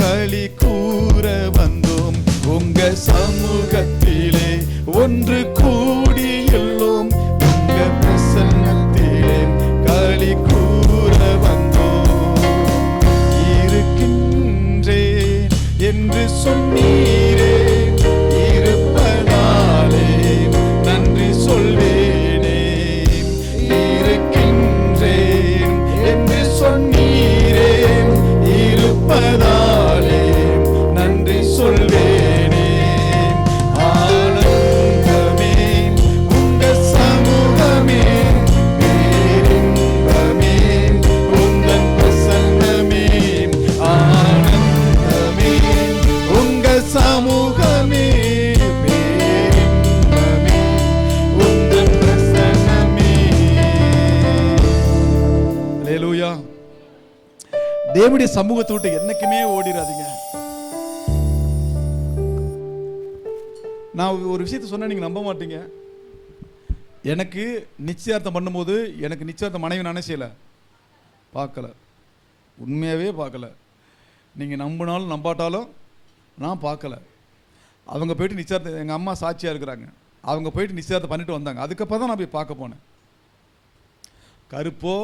களி கூற வந்தோம். உங்க சமூகத்திலே ஒன்று கூடியுள்ளோம், உங்க பிரசன்னத்திலே களி கூற வந்தோம். இருக்கின்றேன் என்று சொன்னீரே, இருப்பதாலே நன்றி சொல்வேனே. இருக்கின்றேன் என்று சொன்னீரே, இருப்பதாலே நன்றி சொல்வேனே. தேவனுடைய சமூகத்தை விட்டு என்னைக்குமே ஓடிடாதீங்க. நான் ஒரு விஷயத்தை சொன்ன நீங்க நம்ப மாட்டீங்க. எனக்கு நிச்சயார்த்தம் பண்ணும்போது எனக்கு நிச்சயார்த்தம் மனைவி நானே செய்யல, பார்க்கல, உண்மையாகவே பார்க்கல. நீங்கள் நம்பினாலும் நம்பாட்டாலும் நான் பார்க்கல. அவங்க போயிட்டு நிச்சயார்த்தம், எங்கள் அம்மா சாட்சியாக இருக்கிறாங்க, அவங்க போயிட்டு நிச்சயார்த்தம் பண்ணிட்டு வந்தாங்க. அதுக்கப்புறம் தான் நான் போய் பார்க்க போனேன். கருப்போ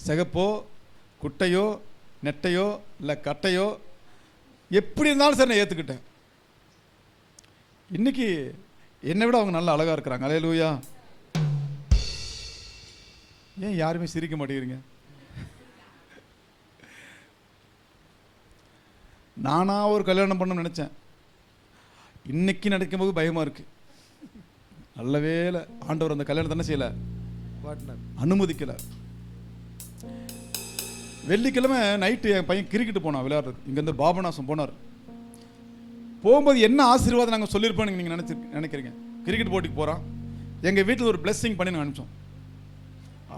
சிகப்போ குட்டையோ நெட்டையோ இல்லை கட்டையோ எப்படி இருந்தாலும் சரி நான் ஏற்றுக்கிட்டேன். இன்னைக்கு என்னை விட அவங்க நல்லா அழகாக இருக்கிறாங்க. அல்லேலூயா. ஏன் யாருமே சிரிக்க மாட்டேங்கிறீங்க? நானா ஒரு கல்யாணம் பண்ண நினச்சேன். இன்னைக்கு நடக்கும்போது பயமாக இருக்கு. நல்ல வேளை ஆண்டவர் அந்த கல்யாணத்தை என்ன செய்யலை, அனுமதிக்கலை. வெள்ளிக்கிழமை நைட்டு என் பையன் கிரிக்கெட்டு போனான் விளையாடுறது. இங்கேருந்து பாபநாசம் போனார். போகும்போது என்ன ஆசீர்வாதம் நாங்கள் சொல்லியிருப்போம் நீங்கள் நினைக்கிறீங்க? கிரிக்கெட் போட்டிக்கு போகிறான். எங்கள் வீட்டில் ஒரு பிளெஸ்ஸிங் பண்ணி நாங்கள் அனுப்பிச்சோம்.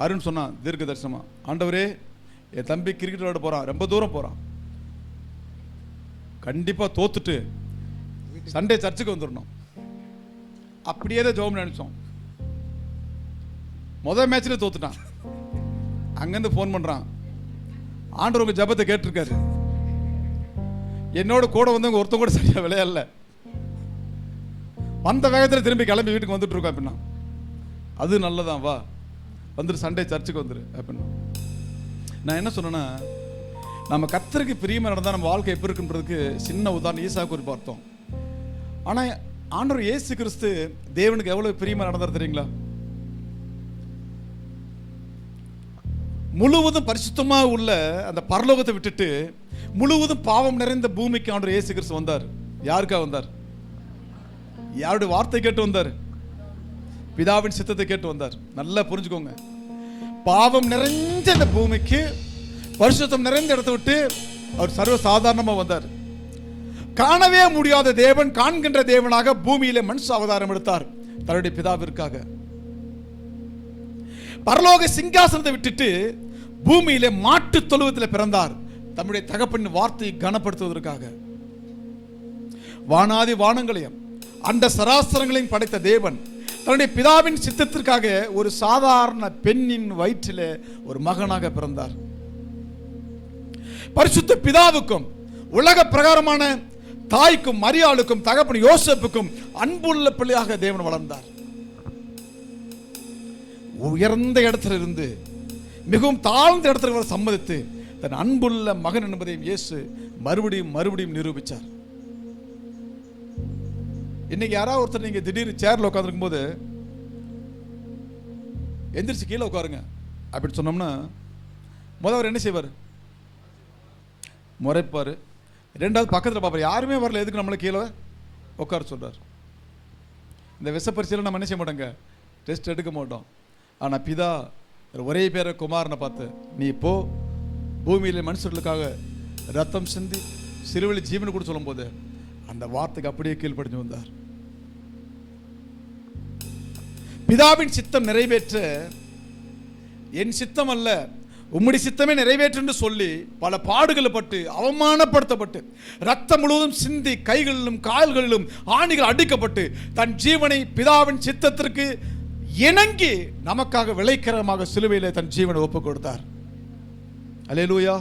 அருண் சொன்னான் தீர்க்க தரிசனமா, ஆண்டவரே என் தம்பி கிரிக்கெட் விளையாட போகிறான், ரொம்ப தூரம் போகிறான், கண்டிப்பாக தோத்துட்டு சண்டே சர்ச்சுக்கு வந்துடணும். அப்படியே தான் ஜெபம் நினைச்சோம். முதல் மேட்ச்ல தோத்துட்டான். அங்கேருந்து ஃபோன் பண்ணுறான், ஆண்டவர் உங்க ஜெபத்தை கேட்டிருக்காரு, என்னோட கூட வந்தவங்க ஒருத்தன் கூட சரியா விளையாடல, வந்த வேகத்தில் திரும்பி கிளம்பி வீட்டுக்கு வந்துட்டு இருக்கோம் அப்படின்னா. அது நல்லதான், வா வந்துட்டு சண்டே சர்ச்சுக்கு வந்துரு அப்படின்னா. நான் என்ன சொன்னேன்னா, நம்ம கர்த்தருக்கு பிரியமாக நடந்தால் நம்ம வாழ்க்கை எப்படி இருக்குன்றதுக்கு சின்ன உதாரணம் ஈசாக்கு ஒரு பார்த்தோம். ஆனால் ஆண்டவர் இயேசு கிறிஸ்து தேவனுக்கு எவ்வளவு பிரியமாக நடந்தார் தெரியுங்களா? முழுவதும் பரிசுத்தமாக உள்ள அந்த பரலோகத்தை விட்டுட்டு முழுவதும் பாவம் நிறைந்த பூமிக்கு ஆண்டவர் இயேசு கிறிஸ்து வந்தார். யாருக்காக வந்தார்? யாருடைய வார்த்தை கேட்டு வந்தார்? பிதாவின் சித்தத்தை கேட்டு வந்தார். நல்லா புரிஞ்சுக்கோங்க. பாவம் நிறைஞ்ச இந்த பூமிக்கு பரிசுத்தம் நிறைந்த இடத்தை விட்டு அவர் சர்வ சாதாரணமா வந்தார். காணவே முடியாத தேவன் காண்கின்ற தேவனாக பூமியிலே மனுஷ அவதாரம் எடுத்தார் தன்னுடைய பிதாவிற்காக. பரலோக சிங்காசனத்தை விட்டுட்டு பூமியிலே மாட்டு தொழுவத்தில் பிறந்தார் தம்முடைய தகப்பனின் வார்த்தையை கனப்படுத்துவதற்காக. வானாதி வானங்களையும் அந்த சராசரங்களையும் படைத்த தேவன் தன்னுடைய பிதாவின் சித்தத்திற்காக ஒரு சாதாரண பெண்ணின் வயிற்றிலே ஒரு மகனாக பிறந்தார். பரிசுத்த பிதாவுக்கும் உலக பிரகாரமான தாய்க்கும் மரியாளுக்கும் தகப்பன் யோசேப்புக்கும் அன்புள்ள பிள்ளையாக தேவன் வளர்ந்தார். உயர்ந்த இடத்துல இருந்து மிகவும் தாழ்ந்த இடத்துல சம்மதித்து தன் அன்புள்ள மகன் என்பதையும் இயேசு மறுபடியும் மறுபடியும் நிரூபித்தார். இன்னைக்கு யாராவது ஒருத்தர் நீங்க திடீர்னு சேர்ல உட்காந்துருக்கும் போது எந்திரிச்சு கீழே உட்காருங்க அப்படின்னு சொன்னோம்னா முதல்வர் என்ன செய்வார்? முறைப்பார். ரெண்டாவது பக்கத்தில் பார்ப்பார், யாருமே வரல, எதுக்கு நம்மளை கீழே உட்கார சொல்றார். இந்த விஷப்பரிசையில் நம்ம என்ன செய்ய மாட்டோங்க, டெஸ்ட் எடுக்க மாட்டோம். ஆனால் பிதா ஒரே பேரை குமாரனை பார்த்து, நீ இப்போ பூமியில மனுஷர்களுக்காக ரத்தம் சிந்தி சிறுவெளி ஜீவனை கூட சொல்லும் போது அந்த வார்த்தைக்கு அப்படியே கீழ்ப்படிஞ்சு வந்தார். பிதாவின் சித்தம் நிறைவேற்ற என் சித்தம் அல்ல உம்முடைய சித்தமே நிறைவேற்று என்று சொல்லி பல பாடுகளை பட்டு அவமானப்படுத்தப்பட்டு ரத்தம் முழுவதும் சிந்தி கைகளிலும் கால்களிலும் ஆணிகள் அடிக்கப்பட்டு தன் ஜீவனை பிதாவின் சித்தத்திற்கு இணங்கி நமக்காக விளைக்கிரமாக சிலுவையிலே தன் ஜீவனை ஒப்புக் கொடுத்தார். அல்லேலூயா.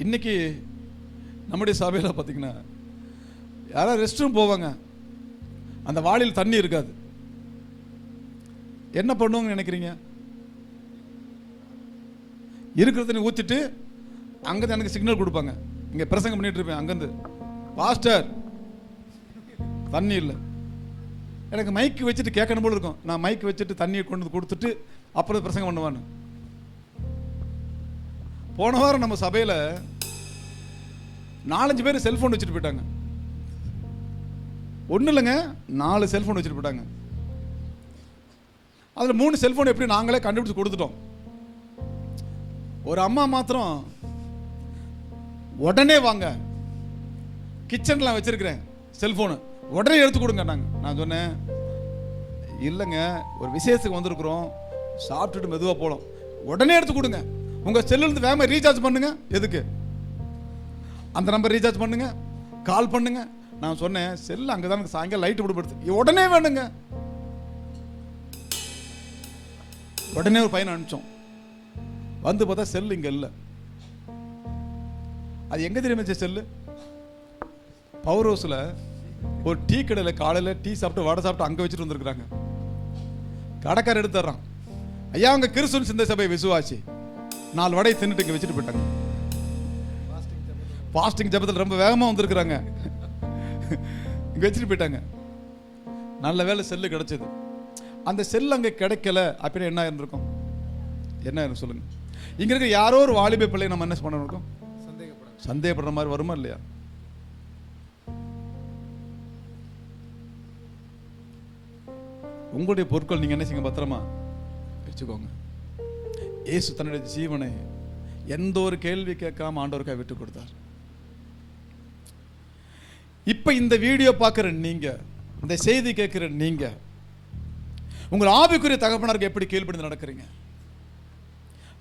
இன்னைக்கு நம்முடைய சபையில் பார்த்தீங்கன்னா யாராவது ரெஸ்ட் ரூம் போவாங்க, அந்த வாளியில் தண்ணி இருக்காது. என்ன பண்ணுவாங்கன்னு நினைக்கிறீங்க? இருக்கிற தண்ணி ஊற்றிட்டு அங்கேருந்து எனக்கு சிக்னல் கொடுப்பாங்க. இங்கே பிரசங்கம் பண்ணிட்டு இருப்பேன், அங்கேருந்து பாஸ்டர் தண்ணி இல்லை. எனக்கு மைக்கு வச்சுட்டு கேட்கணும் போல இருக்கும். நான் மைக்கு வச்சுட்டு தண்ணியை கொண்டு வந்து கொடுத்துட்டு அப்புறம் பிரசங்கம் பண்ணுவான்னு. போன வாரம் நம்ம சபையில் 4-5 பேர் செல்ஃபோன் வச்சுட்டு போயிட்டாங்க. ஒன்றும் இல்லைங்க, 4 செல்ஃபோன் வச்சுட்டு போயிட்டாங்க. அதில் 3 செல்ஃபோன் எப்படி நாங்களே கண்டுபிடிச்சு கொடுத்துட்டோம். ஒரு அம்மா மாத்திரம் உடனே வாங்க, கிச்சனில் வச்சிருக்கிறேன் செல்ஃபோனு, உடனே எடுத்து கொடுங்க. நான் சொன்னேன், இல்லைங்க ஒரு விசேஷத்துக்கு வந்திருக்கிறோம், சாப்பிட்டுட்டு மெதுவாக போகலாம். உடனே எடுத்து கொடுங்க. உங்கள் செல்லுலேருந்து வேகமாக ரீசார்ஜ் பண்ணுங்க. எதுக்கு? அந்த நம்பர் ரீசார்ஜ் பண்ணுங்க, கால் பண்ணுங்க. நான் சொன்னேன் செல்லு அங்கே தான் சாயங்காலம் லைட்டு விடுபடுத்து, உடனே வேணுங்க. உடனே ஒரு பையனை அனுப்பிச்சோம். வந்து பார்த்தா செல்லு இங்கே இல்லை. அது எங்கே தெரியுமா செல்லு? பவர் ஹவுஸில் ஒரு டீ கடையில் காலையில் டீ சாப்பிட்டு வடை சாப்பிட்டு அங்கே வச்சுட்டு வந்துருக்குறாங்க. கடைக்காரர் எடுத்து தர்றான். ஐயா அவங்க கிறிஸ்துவ சிந்தை சபை விசுவாசி, 4 வடையை தின்னுட்டு இங்கே வச்சுட்டு போயிட்டாங்க. பாஸ்டிங் ஜபத்தில் ரொம்ப வேகமாக வந்திருக்கிறாங்க, இங்கே வச்சுட்டு போயிட்டாங்க. நல்ல வேலை செல்லு கிடைச்சது. அந்த செல் அங்கே கிடைக்கல அப்படின்னு என்ன இருந்திருக்கும்? என்ன இருக்கு சொல்லுங்க? இங்க இருக்க யாரோ ஒரு வாலிப பிள்ளை நம்ம என்ன பண்ண இருக்கோம்? சந்தேகப்படுற மாதிரி வருமா இல்லையா? உங்களுடைய பொருட்கள் நீங்க என்ன செய்யுங்க, பத்திரமா வச்சுக்கோங்க. இயேசு தன்னுடைய ஜீவனை எந்த ஒரு கேள்வி கேட்காம ஆண்டவருக்காக விட்டு கொடுத்தார். இப்ப இந்த வீடியோ பார்க்கிற நீங்க, இந்த செய்தி கேட்கிற நீங்க, உங்கள் ஆவிக்குரிய தகப்பனருக்கு எப்படி கீழ்ப்படிந்து நடக்கிறீங்க?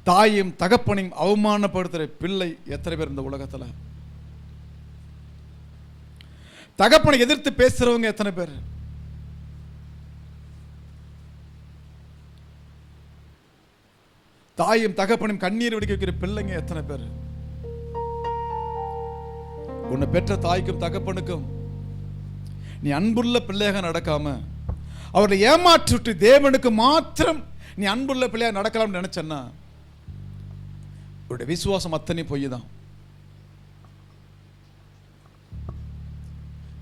தாயும் தகப்பனையும் அவமானப்படுத்துற பிள்ளை எத்தனை பேர் இந்த உலகத்துல? தகப்பனை எதிர்த்து பேசுறவங்க எத்தனை பேர்? தாயும் தகப்பனையும் கண்ணீர் வெடிக்க வைக்கிற பிள்ளைங்க எத்தனை பேர்? உன்னை பெற்ற தாய்க்கும் தகப்பனுக்கும் நீ அன்புள்ள பிள்ளையாக நடக்காம அவர்களை ஏமாற்றிட்டு தேவனுக்கு மாத்திரம் நீ அன்புள்ள பிள்ளையாக நடக்கலாம்னு நினைச்சன்னா உன்னுடைய விசுவாசம் அத்தனை பொய் தான்.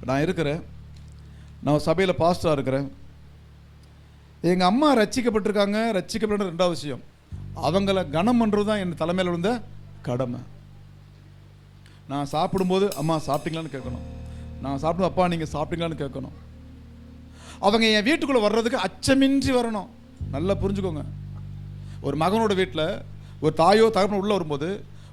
நான் இருக்கிறேன், நான் சபையில் பாஸ்டராக இருக்கிறேன். எங்கள் அம்மா ரட்சிக்கப்பட்டிருக்காங்க. ரட்சிக்கப்பட்ட 2வது விஷயம், அவங்கள கனம் பண்ணுறது தான் என் தலைமையில் இருந்த கடமை. நான் சாப்பிடும்போது அம்மா சாப்பிட்டீங்களான்னு கேட்கணும். நான் சாப்பிடும் அப்பா நீங்கள் சாப்பிட்டீங்களான்னு கேட்கணும். அவங்க என் வீட்டுக்குள்ளே வர்றதுக்கு அச்சமின்றி வரணும். நல்லா புரிஞ்சுக்கோங்க. ஒரு மகனோட வீட்டில் ஒரு தாயோ தகப்பனோ உள்ளே வரும்போது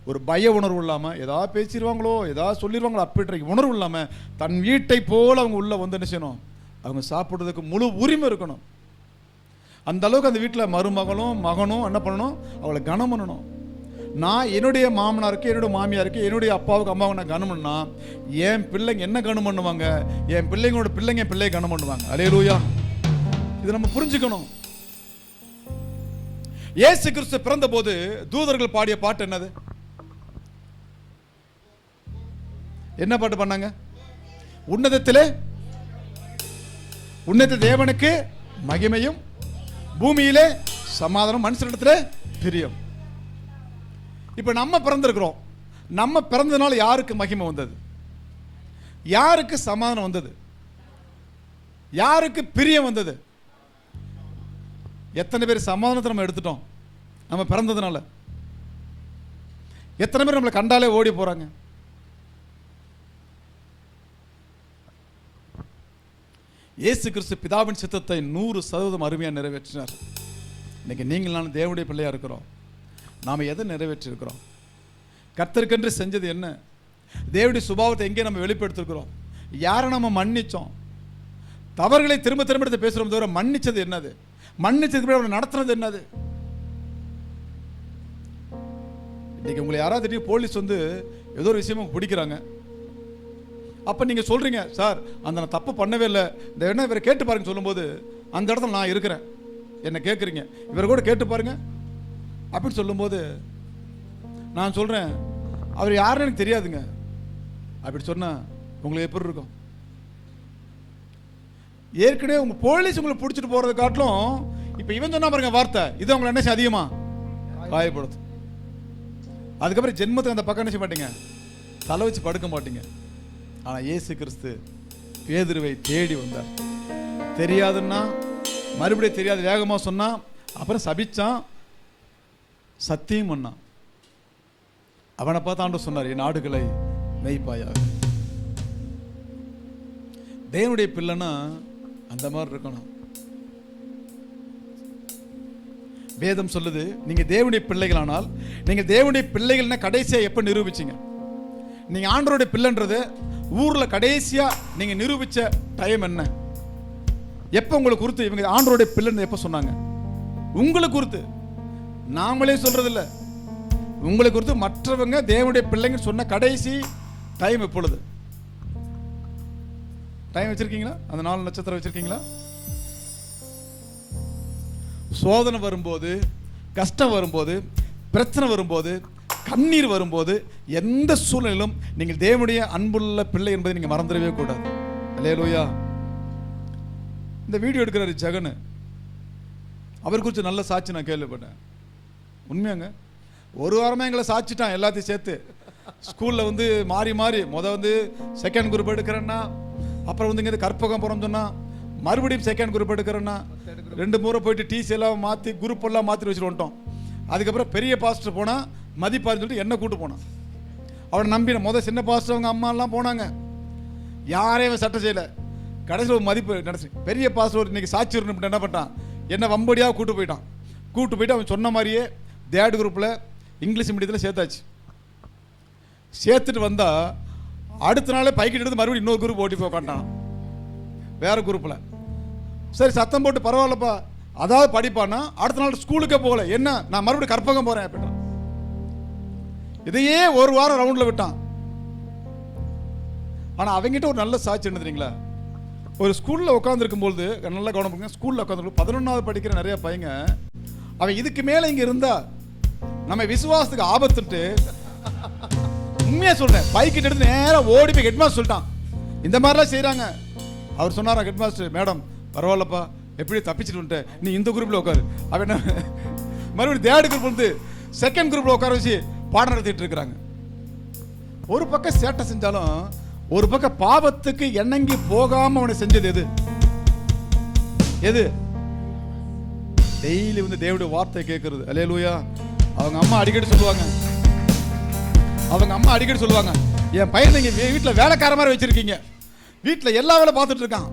ஒரு பய உணர்வு இல்லாமல் ஏதாவது பேசிடுவாங்களோ ஏதாவது சொல்லிடுவாங்களோ அப்படின்ற உணர்வு இல்லாமல் தன் வீட்டை போல் அவங்க உள்ளே வந்து என்ன செய்யணும்? அவங்க சாப்பிட்றதுக்கு முழு உரிமை இருக்கணும். அந்த அளவுக்கு அந்த வீட்டில் மருமகளும் மகனும் என்ன பண்ணணும்? அவளை கனம் பண்ணணும். நான் என்னுடைய மாமனாருக்கு, என்னுடைய மாமியாருக்கு, என்னுடைய அப்பாவுக்கு அம்மாவுக்கு நான் கனம் பண்ணா என் பிள்ளைங்க என்ன கனம் பண்ணுவாங்க? என் பிள்ளைங்களோட பிள்ளைங்க என் பிள்ளையை கனம் பண்ணுவாங்க. அல்லேலூயா. இது நம்ம புரிஞ்சுக்கணும். இயேசு கிறிஸ்து பிறந்த போது தூதர்கள் பாடிய பாட்டு என்னது? என்ன பாட்டு பண்ணாங்க? உன்னதத்திலே உன்னத தேவனுக்கு மகிமையும் பூமியிலே சமாதானம் மனுஷனிடத்திலே பிரியம். இப்ப நம்ம பிறந்திருக்கிறோம். நம்ம பிறந்ததுனால யாருக்கு மகிமை வந்தது? யாருக்கு சமாதானம் வந்தது? யாருக்கு பிரியம் வந்தது? எத்தனை பேர் சமாதானத்தை நம்ம எடுத்துட்டோம் நம்ம பிறந்ததுனால? எத்தனை பேர் நம்மளை கண்டாலே ஓடி போறாங்க? இயேசு கிறிஸ்து பிதாவின் சித்தத்தை 100% அருமையாக நிறைவேற்றினார். இன்னைக்கு நீங்கள் நான் தேவனுடைய பிள்ளையா இருக்கிறோம். நாம் எதை நிறைவேற்றிருக்கிறோம்? கர்த்தருக்கென்று செஞ்சது என்ன? தேவனுடைய சுபாவத்தை எங்கே நம்ம வெளிப்படுத்திருக்கிறோம்? யாரை நம்ம மன்னிச்சோம்? தவறுகளை திரும்ப திரும்ப எடுத்து பேசுகிறோம் தவிர மன்னிச்சது என்னது? மன்னிச்சதுக்கு அவரை நடத்துனது என்னது? இன்னைக்கு உங்களை யாராவது திடீர்னு போலீஸ் வந்து ஏதோ ஒரு விஷயமா பிடிக்கிறாங்க. அப்போ நீங்கள் சொல்கிறீங்க, சார் அந்த நான் தப்பு பண்ணவே இல்லை, இந்த என்ன இவரை கேட்டு பாருங்க சொல்லும்போது அந்த இடத்துல நான் இருக்கிறேன், என்ன கேட்குறீங்க, இவரை கூட கேட்டு பாருங்க அப்படின்னு சொல்லும்போது நான் சொல்கிறேன், அவர் யாருன்னு எனக்கு தெரியாதுங்க அப்படி சொன்னால் உங்களுக்கு எப்படி இருக்கும்? ஏற்கனவே உங்கள் போலீஸ் உங்களை பிடிச்சிட்டு போகிறத காட்டிலும் இப்போ இவன் சொன்னா பாருங்க வார்த்தை, இது உங்களை என்ன அதிகமாக காயப்படுத்தும். அதுக்கப்புறம் ஜென்மத்துக்கு அந்த பக்கம் என்ன செய்ய மாட்டீங்க, தலை வச்சு படுக்க மாட்டீங்க. ஆனால் இயேசு கிறிஸ்து பேதுருவை தேடி வந்தார். தெரியாதுன்னா மறுபடியும் தெரியாது வேகமாக சொன்னான், அப்புறம் சபிச்சான், சத்தியம் பண்ணான். அவனை பார்த்து ஆண்டவர் சொன்னார், என் ஆடுகளை மேய்ப்பாயாக. தேவனுடைய பிள்ளைன்னா அந்த மாதிரி இருக்கணும். வேதம் சொல்லுது, நீங்க தேவனுடைய பிள்ளைகளானால், நீங்க தேவனுடைய பிள்ளைகள்னா கடைசியா எப்ப நிரூபிச்சீங்க? நீங்க ஆண்டவருடைய பிள்ளைன்றது ஊர்ல கடைசியா நீங்க நிரூபிச்ச டைம் என்ன? எப்ப உங்களுக்கு குறித்து இவங்க ஆண்டவருடைய பிள்ளைன்னு எப்ப சொன்னாங்க? உங்களை குறித்து நாமளே சொல்றதில்ல, உங்களை குறித்து மற்றவங்க தேவனுடைய பிள்ளைங்க சொன்ன கடைசி டைம் எப்பொழுது? டைம் வச்சிருக்கீங்களா? அந்த 4 நட்சத்திரம் வச்சிருக்கீங்களா? சோதனை வரும்போது, கஷ்டம் வரும்போது, பிரச்சனை வரும்போது, கண்ணீர் வரும்போது, எந்த சூழ்நிலையிலும் நீங்கள் தேவனுடைய அன்புள்ள பிள்ளை என்பதை நீங்கள் மறந்துடவே கூடாது. அல்லேலூயா. இந்த வீடியோ எடுக்கிறாரு ஜெகன், அவர் குறித்து நல்ல சாட்சி நான் கேள்விப்பட்டேன். உண்மையாங்க, ஒரு வாரமாக எங்களை சாட்சிட்டான் எல்லாத்தையும் சேர்த்து. ஸ்கூலில் வந்து மாறி மாறி வந்து செகண்ட் குரூப் எடுக்கிறேன்னா, அப்புறம் வந்து இங்கே கற்பகம் பிறந்தோன்னா மறுபடியும் செகண்ட் குரூப் எடுக்கிறேன்னா, 2 முறை போயிட்டு டிசி எல்லாம் மாற்றி குரூப் எல்லாம் மாற்றி வச்சுட்டு வந்துட்டோம். அதுக்கப்புறம் பெரிய பாஸ்டர் போனால் மதிப்பாருன்னு சொல்லிட்டு என்ன கூட்டு போனான். அவனை நம்பின சின்ன பாஸ்டர் அவங்க அம்மாலாம் போனாங்க, யாரையும் சட்டம் செய்யலை. கடைசியில் ஒரு மதிப்பு நடச்சு பெரிய பாஸ்டர் இன்னைக்கு சாட்சி வரணும் என்ன பண்ணிட்டான், என்ன வம்படியாக கூட்டு போயிட்டு அவன் சொன்ன மாதிரியே தேர்ட் குரூப்பில் இங்கிலீஷ் மீடியத்தில் சேர்த்தாச்சு. சேர்த்துட்டு வந்தால் அடுத்த நாளே பைக்கிட்டு எடுத்து மறுபடியும் இன்னொரு குரூப் ஓட்டி போய் உட்காண்டான் வேறு குரூப்பில். சரி சத்தம் போட்டு பரவாயில்லப்பா, அதாவது படிப்பான்னா அடுத்த நாள் ஸ்கூலுக்கே போகல. என்ன, நான் மறுபடியும் கற்பகம் போகிறேன் அப்படின்றான். இதையே ஒரு வாரம் ரவுண்டில் விட்டான். ஆனால் அவங்ககிட்ட ஒரு நல்ல சாட்சி என்ன தெரியுங்களா, ஒரு ஸ்கூலில் உட்காந்துருக்கும்போது நல்லா கவனம் பண்ணுங்க, ஸ்கூலில் உட்காந்துருக்கும் 11வது படிக்கிற நிறைய பையங்க, அவன் இதுக்கு மேலே இங்கே இருந்தா நம்ம விசுவாசத்துக்கு ஆபத்துட்டு உண்மையாக சொல்கிறேன், பைக்கிட்டு எடுத்து நேராக ஓடி போய் ஹெட்மாஸ்டர் சொல்லிட்டான், இந்த மாதிரிலாம் செய்கிறாங்க. அவர் சொன்னாரா ஹெட்மாஸ்டர், மேடம் பரவாயில்லப்பா, எப்படி தப்பிச்சுட்டு வந்துட்டேன், நீ இந்த குரூப்பில் உட்காரு. அவன் என்ன மறுபடியும் தேர்ட் குரூப் வந்து செகண்ட் குரூப்பில் உட்கார வச்சு பாடம் நடத்திட்டு இருக்கிறாங்க. ஒரு பக்கம் சேட்டை செஞ்சாலும் ஒரு பக்கம் பாவத்துக்கு எண்ணங்கி போகாம அவனை செஞ்சது எது? டெய்லி வந்து தேவனுடைய வார்த்தை கேட்கறது. அல்லேலூயா. அவங்க அம்மா அடிக்கடி சொல்லுவாங்க, என் பையன் நீங்க வீட்டில் வேலைக்கார மாதிரி வச்சிருக்கீங்க, வீட்டில் எல்லா வேலை பார்த்துட்டு இருக்கான்,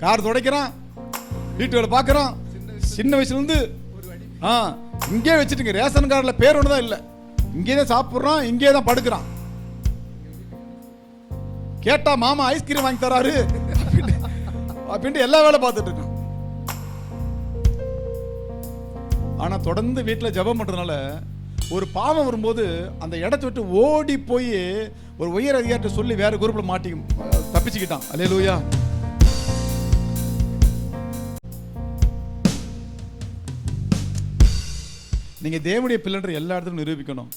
கார் துடைக்கிறான், வீட்டு வேலை பார்க்கறான், சின்ன வயசுல இருந்து இங்கே வச்சுட்டுங்க. ரேஷன் கார்டில் பேர் ஒன்று தான் இல்லை, இங்கே தான் சாப்பிட்றான், இங்கே தான் படுக்கிறான். கேட்டா மாமா ஐஸ்கிரீம் வாங்கி தராரு அப்படின்ட்டு எல்லா வேலை பார்த்துட்டு இருக்கான். ஆனா தொடர்ந்து வீட்டில் ஜெபம் பண்றதுனால ஒரு பாவம் வரும்போது அந்த இடத்தை விட்டு ஓடி போய் ஒரு உயர் அதிகாரிட்ட சொல்லி வேற குரூப்ல மாட்டி தப்பிச்சுக்கிட்டான். அல்லேலூயா. நீங்க தேவனுடைய பிள்ளைன்ற எல்லா இடத்துலையும் நிரூபிக்கணும்.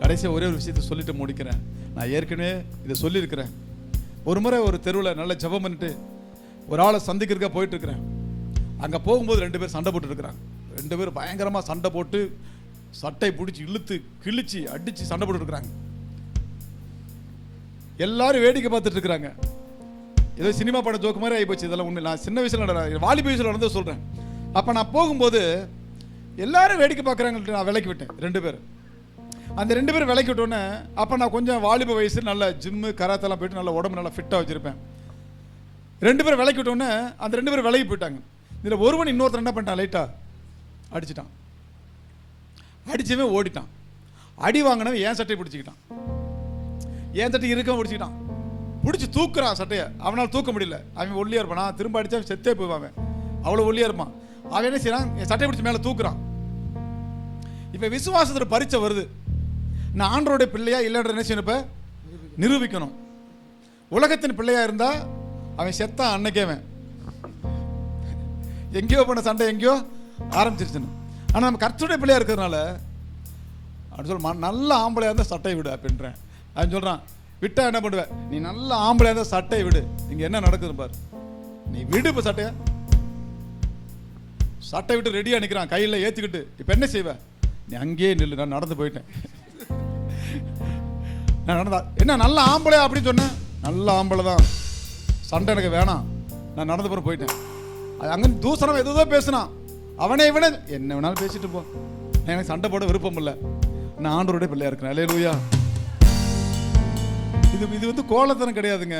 கடைசியாக ஒரே ஒரு விஷயத்தை சொல்லிட்டு முடிக்கிறேன். நான் ஏற்கனவே இதை சொல்லியிருக்கிறேன். ஒரு முறை ஒரு தெருவில் நல்ல ஜெபம் பண்ணிட்டு ஒரு ஆளை சந்திக்கிறதுக்காக போயிட்டு இருக்கிறேன். அங்கே போகும்போது 2 பேர் சண்டை போட்டு இருக்கிறாங்க. 2 பேர் பயங்கரமாக சண்டை போட்டு சட்டை பிடிச்சி இழுத்து கிழிச்சு அடித்து சண்டை போட்டு இருக்கிறாங்க. எல்லாரும் வேடிக்கை பார்த்துட்டு இருக்கிறாங்க. ஏதோ சினிமா படம் ஜோக்கு மாதிரி ஆகி போச்சு. இதெல்லாம் உண்மை. நான் சின்ன வயசில் வாலிப வயசில் நடந்து சொல்கிறேன். அப்போ நான் போகும்போது எல்லாரும் வேடிக்கை பார்க்குறாங்கன்ட்டு நான் விலக்கி விட்டேன் 2 பேர். அந்த 2 பேரும் விலக்கி விட்டோன்னே அப்போ நான் கொஞ்சம் வாலிப வயசு நல்ல ஜிம்மு கராத்தெல்லாம் போயிட்டு நல்ல உடம்பு நல்லா ஃபிட்டாக வச்சுருப்பேன். 2 பேரும் விலக்கி விட்டோன்னே அந்த 2 பேரும் விலகி போயிட்டாங்க. இதில் ஒருவன் இன்னொருத்தர் என்ன பண்ணிட்டான், லைட்டாக அடிச்சிட்டான். அடிச்சவன் ஓடிட்டான். அடி வாங்கினவன் என் சட்டையை பிடிச்சிக்கிட்டான். என் சட்டை இருக்க பிடிச்சிக்கிட்டான். பிடிச்சி தூக்குறான் சட்டையை. அவனால் தூக்க முடியல. அவன் ஒல்லியாக இருப்பான். நான் திரும்ப அடித்தா செத்தே போவான். அவ்வளோ ஒல்லியாக இருப்பான். அவன் என்ன செய்யறான், என் சட்டையை பிடிச்சி மேலே தூக்குறான். இப்போ விசுவாசத்தில் பரீட்சை வருது. நான் ஆண்டவருடைய பிள்ளையா இல்லைன்ற என்ன செய்யணும், இப்போ நிரூபிக்கணும். உலகத்தின் பிள்ளையா இருந்தா அவன் செத்தான் அன்னைக்கே. அவன் எங்கேயோ பண்ண சண்டை எங்கேயோ ஆரம்பிச்சிருச்சுன்னு. ஆனால் நம்ம கர்த்தருடைய பிள்ளையா இருக்கிறதுனால அப்படின்னு சொல்ல, நல்ல ஆம்பளையா இருந்தால் சட்டையை விடு அப்படின்றேன். அவன் சொல்கிறான், விட்டா என்ன பண்ணுவேன், நீ நல்ல ஆம்பளையா இருந்தால் சட்டையை விடு. இங்கே என்ன நடக்குது பாரு, நீ விடு. இப்போ சட்டை விட்டு ரெடியாக நிற்கிறான், கையில் ஏற்றிக்கிட்டு. இப்போ என்ன செய்வேன், நீ அங்கேயே நில்லு. நான் நடந்து போயிட்டேன். நான் நடந்தா என்ன நல்ல ஆம்பளையா அப்படின்னு சொன்னேன். நல்ல ஆம்பளை தான், சண்டை எனக்கு வேணாம். நான் நடந்து போயிட்டேன். அது அங்கே தூசணம் எதுதோ பேசினான். அவனே இவனே என்ன வேணாலும் பேசிட்டு போ, எனக்கு சண்டை போட விருப்பம் இல்லை. நான் ஆண்டவருடைய பிள்ளையா இருக்கிறேன். அல்லேலூயா. இது வந்து கோலத்தனம் கிடையாதுங்க.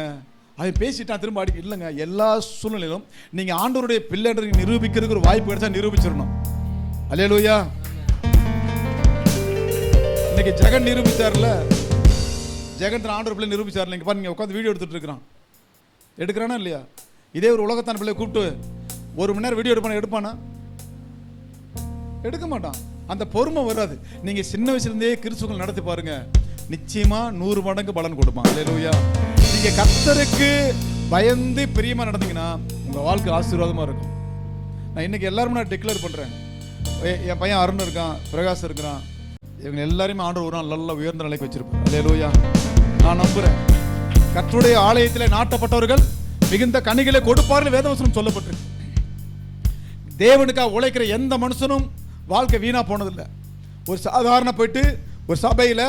அவன் பேசிட்டான் திரும்ப அடிக்க இல்லைங்க. எல்லா சூழ்நிலையிலும் நீங்கள் ஆண்டவருடைய பிள்ளைன்ற நிரூபிக்கிறதுக்கு ஒரு வாய்ப்பு கிடைச்சா நிரூபிச்சிடணும். அல்லேலூயா. இன்னைக்கு ஜெகன் நிரூபிச்சார்ல, ஜெகன் ஆண்டவர் பிள்ளை நிரூபிச்சார்ல. இங்கே பாருங்க, உட்காந்து வீடியோ எடுத்துட்டு இருக்கிறான். எடுக்கிறானா இல்லையா? இதே ஒரு உலகத்தான பிள்ளை கூப்பிட்டு 1 மணி நேரம் வீடியோ எடுப்பானா? எடுக்க மாட்டான். அந்த பொறுமை வராது. நீங்க சின்ன வயசுலேருந்தே கிறிஸ்துவங்கள் நடத்தி பாருங்க, நிச்சயமா 100 மடங்கு பலன் கொடுப்பான். அல்லேலூயா. நீங்க கர்த்தருக்கு பயந்து பிரியமா நடந்தீங்கன்னா உங்க வாழ்க்கை ஆசீர்வாதமா இருக்கும். நான் இன்னைக்கு எல்லாரும் நான் டிக்ளேர் பண்றேன், என் பையன் அருண் இருக்கான், பிரகாஷ் இருக்கிறான், இவங்க எல்லாருமே ஆண்டவர் ஒரு நாள் நல்ல உயர்ந்த நிலைக்கு வச்சிருப்பார். அல்லேலூயா. நான் நம்புறேன். கர்த்தருடைய ஆலயத்திலே நாட்டப்பட்டவர்கள் மிகுந்த கனிகளை கொடுப்பார்கள் வேதவசனம் சொல்லப்பட்டிருக்கு. தேவனுக்காக உழைக்கிற எந்த மனுஷனும் வாழ்க்கை வீணா போனதில்லை. ஒரு சாதாரண போயிட்டு ஒரு சபையில்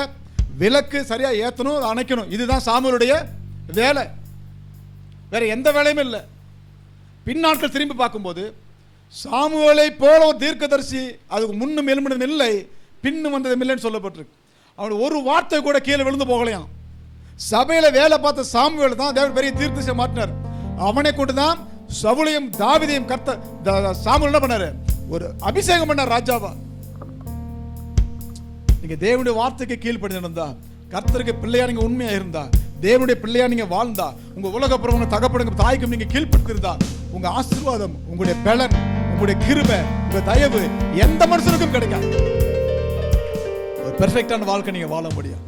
விளக்கு சரியா ஏற்றணும், அணைக்கணும், இதுதான் சாமுவேலுடைய வேலை. வேற எந்த வேலையுமே இல்லை. பின்னாட்கள் திரும்பி பார்க்கும்போது சாமுவேலை போல ஒரு தீர்க்கதரிசி அதுக்கு முன்னும் எழும்பினதும் இல்லை, பின்னும் வந்ததும் இல்லைன்னு சொல்லப்பட்டிருக்கு. அவன் ஒரு வார்த்தை கூட கீழே விழுந்து போகலையாம். சபையில வேலை பார்த்த சாமுவேல் தான் தேவன் பெரிய தீர்க்கதரிசியை மாற்றினார். அவனை கொண்டு தான் சவுலையும் தாவீதையும் சாமுவேல் என்ன பண்ணாரு? ஒரு அபிஷேகம் பண்ணார் ராஜாவா. நீங்க தேவனுடைய வார்த்தைக்கு கீழ்ப்படிந்து நடந்தா, கர்த்தருக்கு பிள்ளையா நீங்க உண்மையா இருந்தா, தேவனுடைய பிள்ளையா நீங்க வாழ்ந்தா, உங்க உலக பிரபுங்க தகப்படுங்க தாய்க்கும் நீங்க கீழ்படுத்திருந்தா, உங்க ஆசீர்வாதம், உங்களுடைய பலன், உங்களுடைய கிருபை, உங்க தயவு எந்த மனுஷனுக்கும் கிடைக்காது. ஒரு பெர்ஃபெக்டான வாழ்க்கை நீங்க வாழ முடியும்.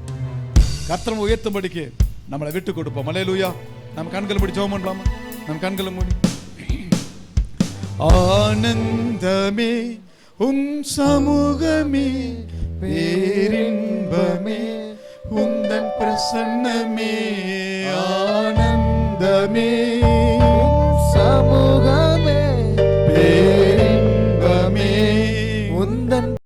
கர்த்தரை உயர்த்தும்படிக்கு நம்மளை விட்டு கொடுப்போம். அல்லேலூயா. நம்ம கண்களை மூடி ஜெபம் பண்ணலாமா? நம்ம கண்களை மூடி. ஆனந்தமே உம் சமூகமே, பேரின்பமே உந்தன் பிரசன்னமே, ஆனந்தமே